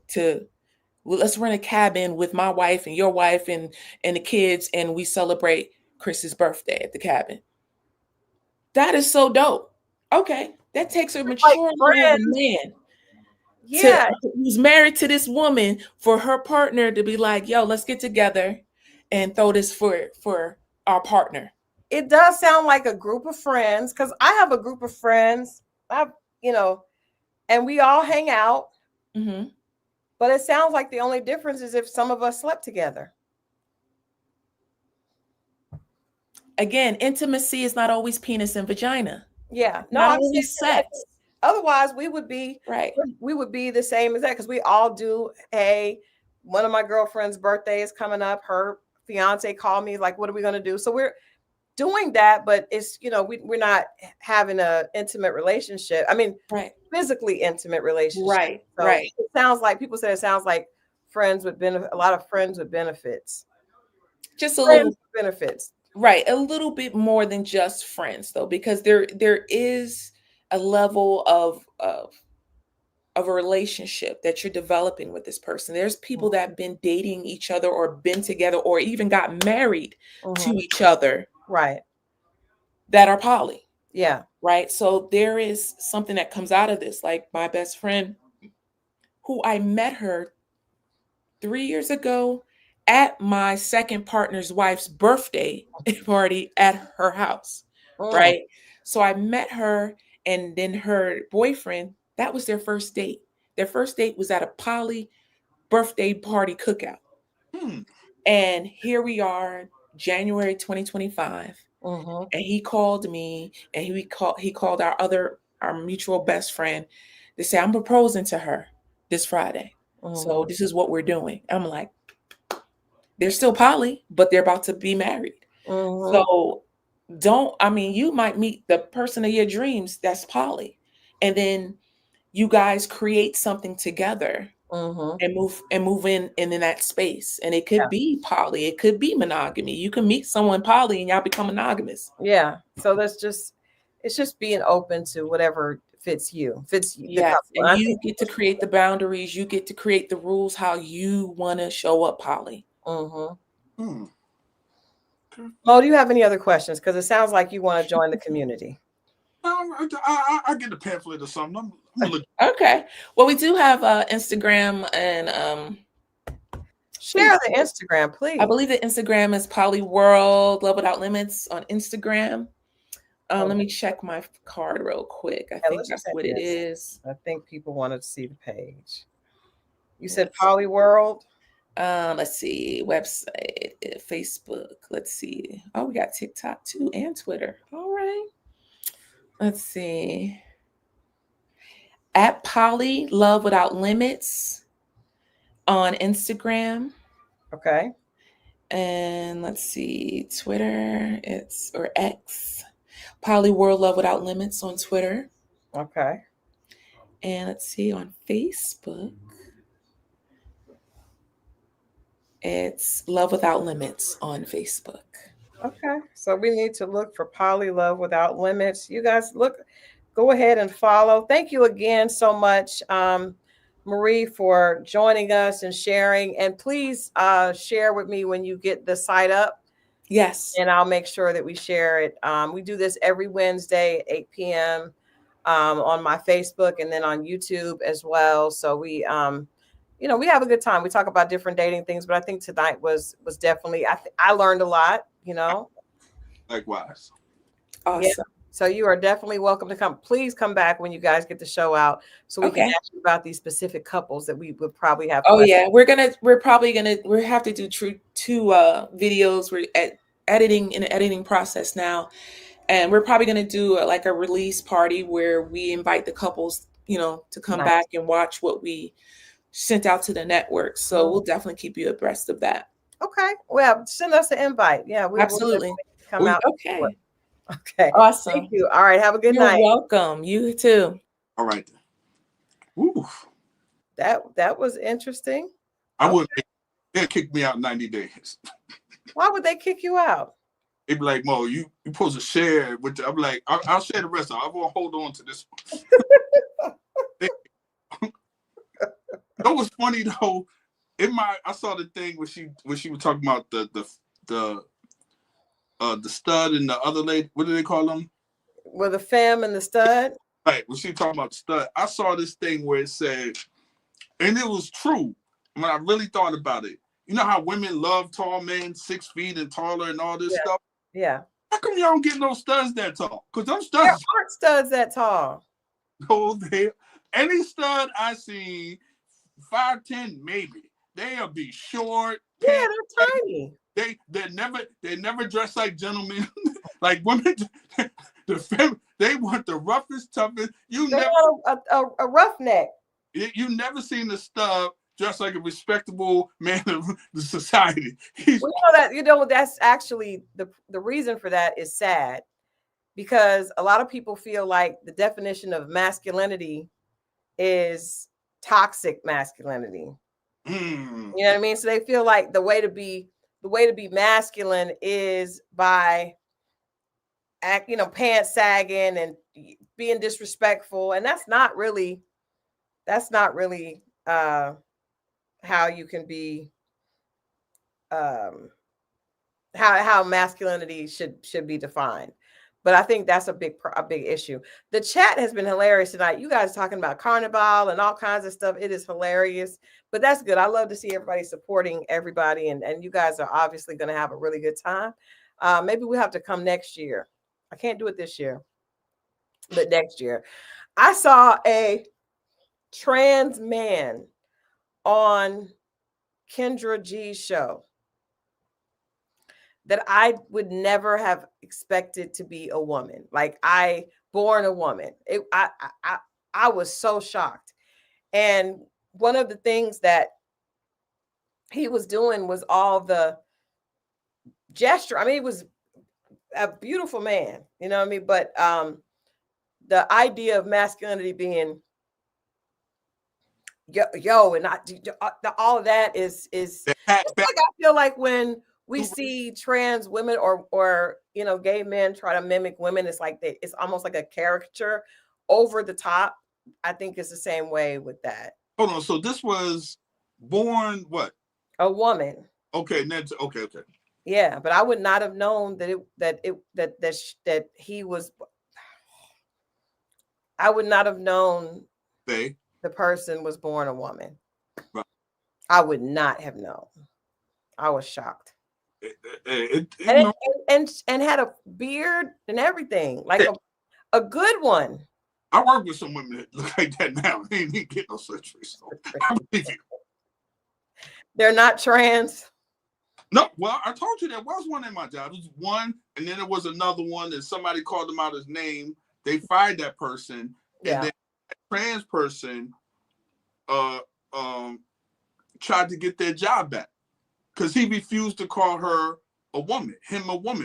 let's rent a cabin with my wife and your wife and the kids, and we celebrate Chris's birthday at the cabin. That is so dope. Okay. That takes a mature man. Yeah. Who's married to this woman, for her partner to be like, yo, let's get together and throw this for our partner. It does sound like a group of friends, because I have a group of friends, and we all hang out. But it sounds like the only difference is if some of us slept together. Again, intimacy is not always penis and vagina. Yeah. No, not always sex. Otherwise, we would be right. We would be the same as that, because we all do. Hey, one of my girlfriend's birthday is coming up. Her fiance called me, like, what are we going to do? So we're doing that, but it's, we're not having an intimate relationship. I mean, physically intimate relationship. Right. So it sounds like people say it sounds like friends with a lot of friends with benefits. Just a little benefits. Right. A little bit more than just friends, though, because there is a level of a relationship that you're developing with this person. There's people that have been dating each other or been together or even got married to each other. Right. That are poly. Yeah. Right. So there is something that comes out of this. Like my best friend, who I met her 3 years ago at my second partner's wife's birthday party at her house. Right. So I met her, and then her boyfriend, that was their first date. Their first date was at a poly birthday party cookout. And here we are, January 2025. And he called me, and he called our mutual best friend to say, I'm proposing to her this Friday. So this is what we're doing. I'm like, they're still poly, but they're about to be married. So you might meet the person of your dreams that's poly, and then you guys create something together and move in that space. And it could be poly, it could be monogamy. You can meet someone poly and y'all become monogamous. Yeah. So it's just being open to whatever fits you, fits the Yes, couple. and And I you think get to create the boundaries. You get to create the rules how you want to show up, poly. Hmm. Mo, do you have any other questions? Because it sounds like you want to join the community. I get a pamphlet or something. I'm gonna look. Okay. Well, we do have Instagram and Share the Instagram, please. I believe the Instagram is Poly World Love Without Limits on Instagram. Let me check my card real quick. I think that's what it is. I think people wanted to see the page. You said Poly World? Let's see. Website, Facebook. Let's see. Oh, we got TikTok too and Twitter. All right. Let's see. At Poly Love Without Limits on Instagram. Okay. And let's see. Twitter. Or X. Poly World Love Without Limits on Twitter. Okay. And let's see, on Facebook, it's Love Without Limits on Facebook. Okay. So we need to look for Poly Love Without Limits. You guys go ahead and follow. Thank you again so much, Marie, for joining us and sharing. And please share with me when you get the site up. Yes. And I'll make sure that we share it. We do this every Wednesday at 8 p.m. On my Facebook and then on YouTube as well. So we have a good time. We talk about different dating things, but I think tonight was definitely, I learned a lot, Likewise. Awesome. Yeah. So you are definitely welcome to come. Please come back when you guys get the show out so we can ask you about these specific couples that we would probably have. Oh yeah, we have to do two videos. We're editing process now, and we're probably going to do a release party where we invite the couples, to come back and watch what we sent out to the network. So we'll definitely keep you abreast of that. Okay. Well, send us an invite. Yeah, absolutely we'll come out. Okay. Okay. Awesome. Thank you. All right. Have a good night. You're welcome. You too. All right. Oof. That was interesting. I wouldn't. They'd kick me out in 90 days. Why would they kick you out? They'd be like, Mo, you supposed to share with. I'm like, I'll share the rest. I won't hold on to this one. That was funny though. I saw the thing when she was talking about the stud and the other lady. What do they call them? Well, the femme and the stud. Right. When she talking about the stud, I saw this thing where it said, and it was true when I really thought about it. You know how women love tall men, 6 feet and taller, and all this stuff. Yeah. How come y'all don't get no studs that tall? Because those studs aren't studs that tall. No, any stud I see, 5'10" maybe. They'll be short. Yeah, they're tiny. They never dress like gentlemen. Like women, they want the roughest, toughest. They want a roughneck. You never seen a stud dressed like a respectable man of the society. That's actually the reason for that is sad, because a lot of people feel like the definition of masculinity is toxic masculinity. You know what I mean? So they feel like the way to be masculine is by pants sagging and being disrespectful, and that's not really how you can be how masculinity should be defined. But I think that's a big issue. The chat has been hilarious tonight. You guys talking about carnival and all kinds of stuff. It is hilarious, but that's good. I love to see everybody supporting everybody, and you guys are obviously going to have a really good time. Maybe we have to come next year. I can't do it this year, but next year. I saw a trans man on Kendra G's show that I would never have expected to be a woman. Like, I born a woman. I was so shocked. And one of the things that he was doing was all the gesture. I mean, he was a beautiful man, you know what I mean? But the idea of masculinity being yo and not all of that is like, I feel like when we see trans women or gay men try to mimic women, it's like it's almost like a caricature over the top. I think it's the same way with that. Hold on. So this was born what? A woman. Okay. Okay. Yeah, but I would not have known that he was. I would not have known the person was born a woman. Right. I would not have known. I was shocked. And had a beard and everything, like a good one. I work with some women that look like that now. They ain't get no surgery. So I believe you. They're not trans. No, well, I told you there was one in my job. It was one, and then there was another one, and somebody called him out his name. They fired that person, and then that trans person tried to get their job back because he refused to call her a woman,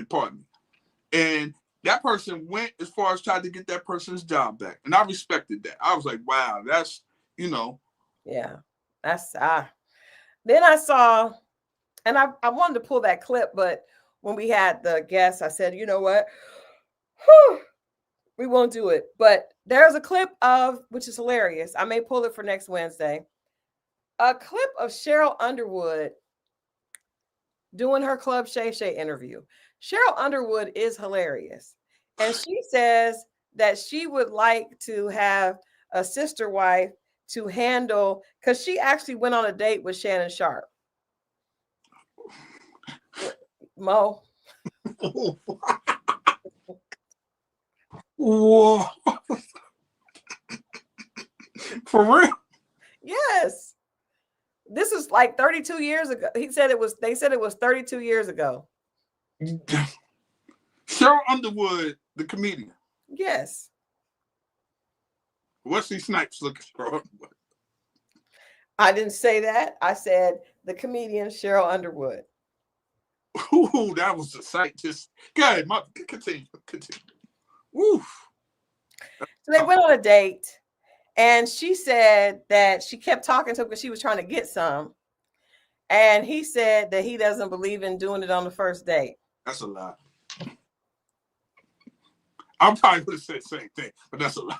pardon me. And that person went as far as tried to get that person's job back. And I respected that. I was like, wow, that's, Yeah, that's, then I saw, and I wanted to pull that clip, but when we had the guest, I said, you know what? We won't do it. But there's a clip which is hilarious. I may pull it for next Wednesday. A clip of Cheryl Underwood doing her Club Shay Shay interview. Cheryl Underwood is hilarious. And she says that she would like to have a sister wife to handle, because she actually went on a date with Shannon Sharp. Mo. Whoa. For real? Yes. This is like 32 years ago. They said it was 32 years ago. Cheryl Underwood, the comedian. Yes. Wesley Snipes looking for Underwood. I didn't say that. I said the comedian Cheryl Underwood. Ooh, that was a sight. Just go ahead, continue. Woo. So they went on a date, and she said that she kept talking to him because she was trying to get some. And he said that he doesn't believe in doing it on the first date. That's a lie. I'm probably going to say the same thing, but that's a lie.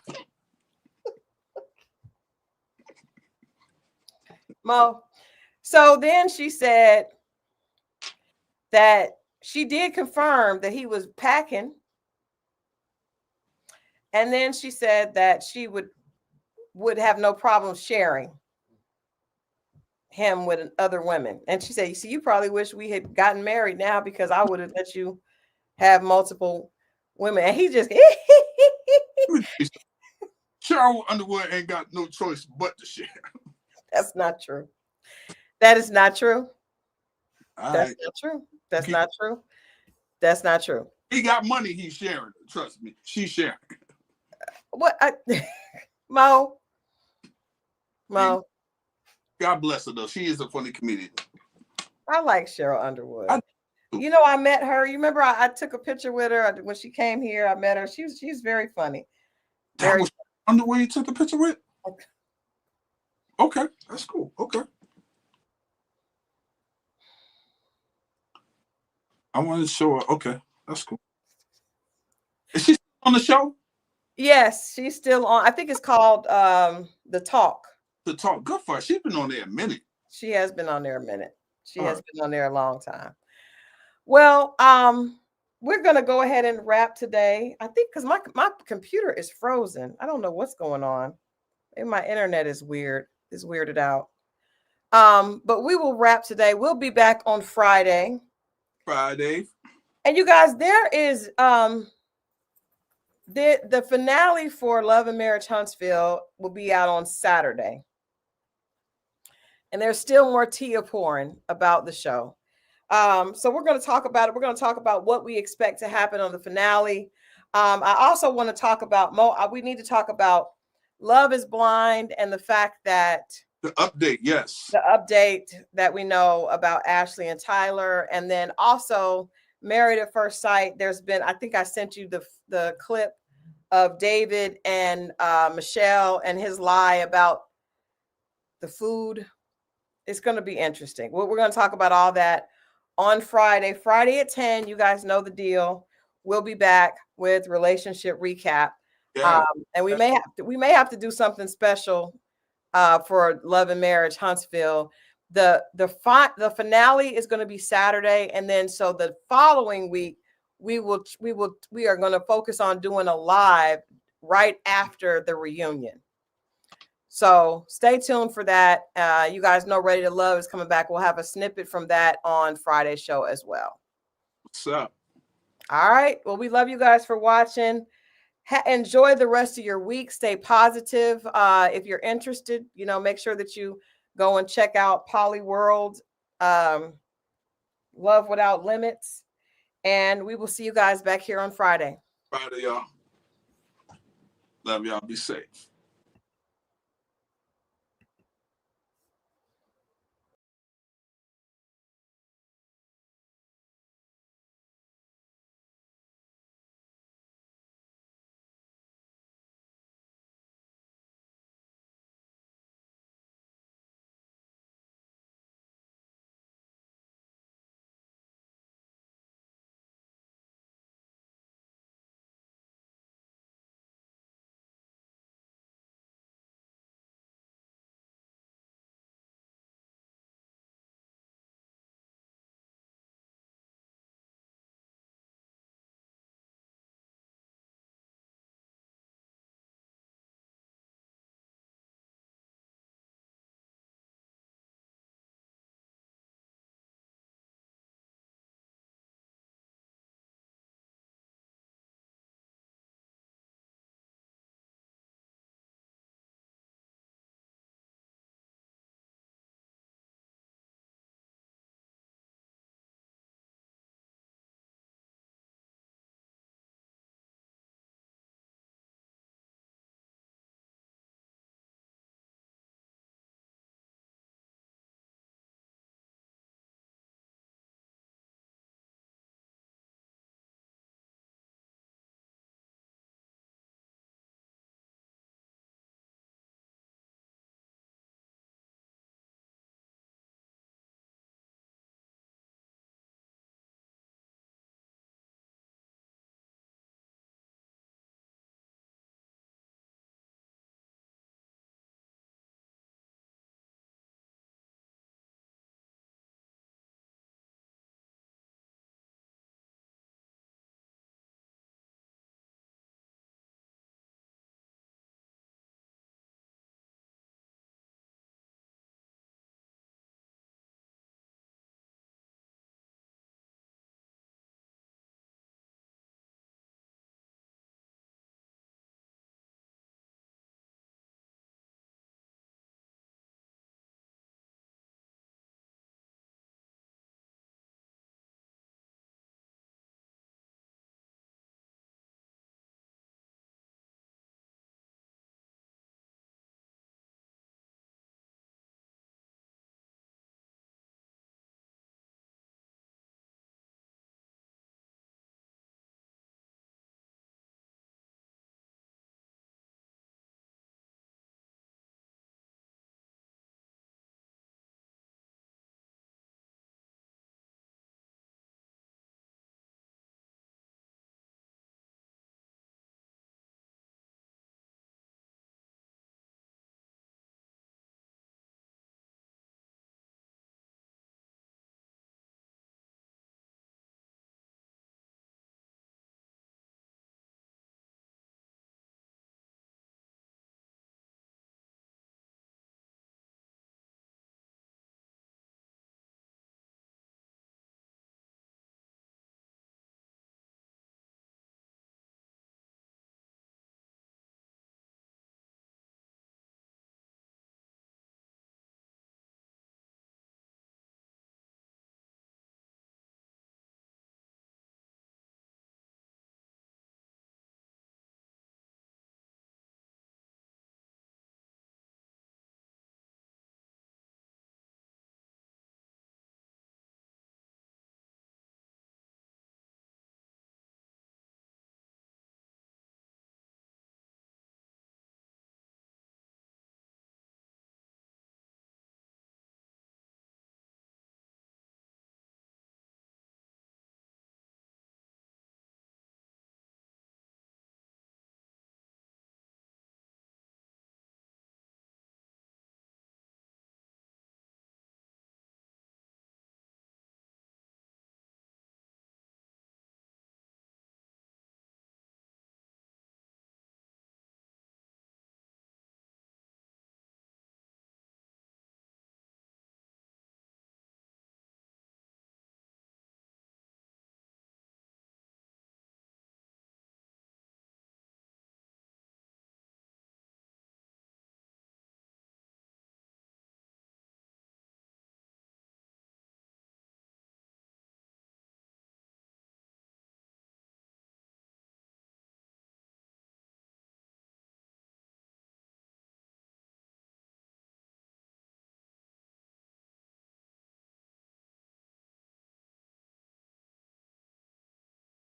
Mo. So then she said that she did confirm that he was packing. And then she said that she would have no problem sharing him with other women. And she said, you probably wish we had gotten married now, because I would have let you have multiple women. And he just Cheryl Underwood ain't got no choice but to share. That's not true. That is not true. That's not true. That's not true. That's not true. He got money, he's sharing. Trust me, she's sharing. What? Mo. God bless her, though. She is a funny comedian. I like Cheryl Underwood. I met her. You remember I took a picture with her when she came here. I met her. She's very funny. That was Underwood you took a picture with? Okay, that's cool. Okay. I wanted to show her. Okay, that's cool. Is she on the show? Yes, she's still on. I think it's called The Talk. The Talk. Good for her. She's been on there a minute. She has been on there a minute. She has been on there a long time. Well, we're gonna go ahead and wrap today. I think because my computer is frozen. I don't know what's going on. Maybe my internet is weird. It's weirded out. But we will wrap today. We'll be back on Friday. And you guys, there is the finale for Love and Marriage Huntsville will be out on Saturday. And there's still more tea pouring about the show. So we're going to talk about it. We're going to talk about what we expect to happen on the finale. I also want to talk about we need to talk about Love is Blind and the fact that the update, yes. The update that we know about Ashley and Tyler. And then also Married at First Sight. There's been, I think I sent you the clip of David and Michelle and his lie about the food. It's going to be interesting. We're going to talk about all that on Friday at 10. You guys know the deal. We'll be back with relationship recap. Yeah. And we may have to do something special for Love and Marriage Huntsville. The finale is going to be Saturday, and then so the following week we are going to focus on doing a live right after the reunion. So stay tuned for that. You guys know Ready to Love is coming back. We'll have a snippet from that on Friday's show as well. What's up? All right. Well, we love you guys for watching. Enjoy the rest of your week. Stay positive. If you're interested, make sure that you go and check out Poly World, Love Without Limits. And we will see you guys back here on Friday. Friday, y'all. Love y'all. Be safe.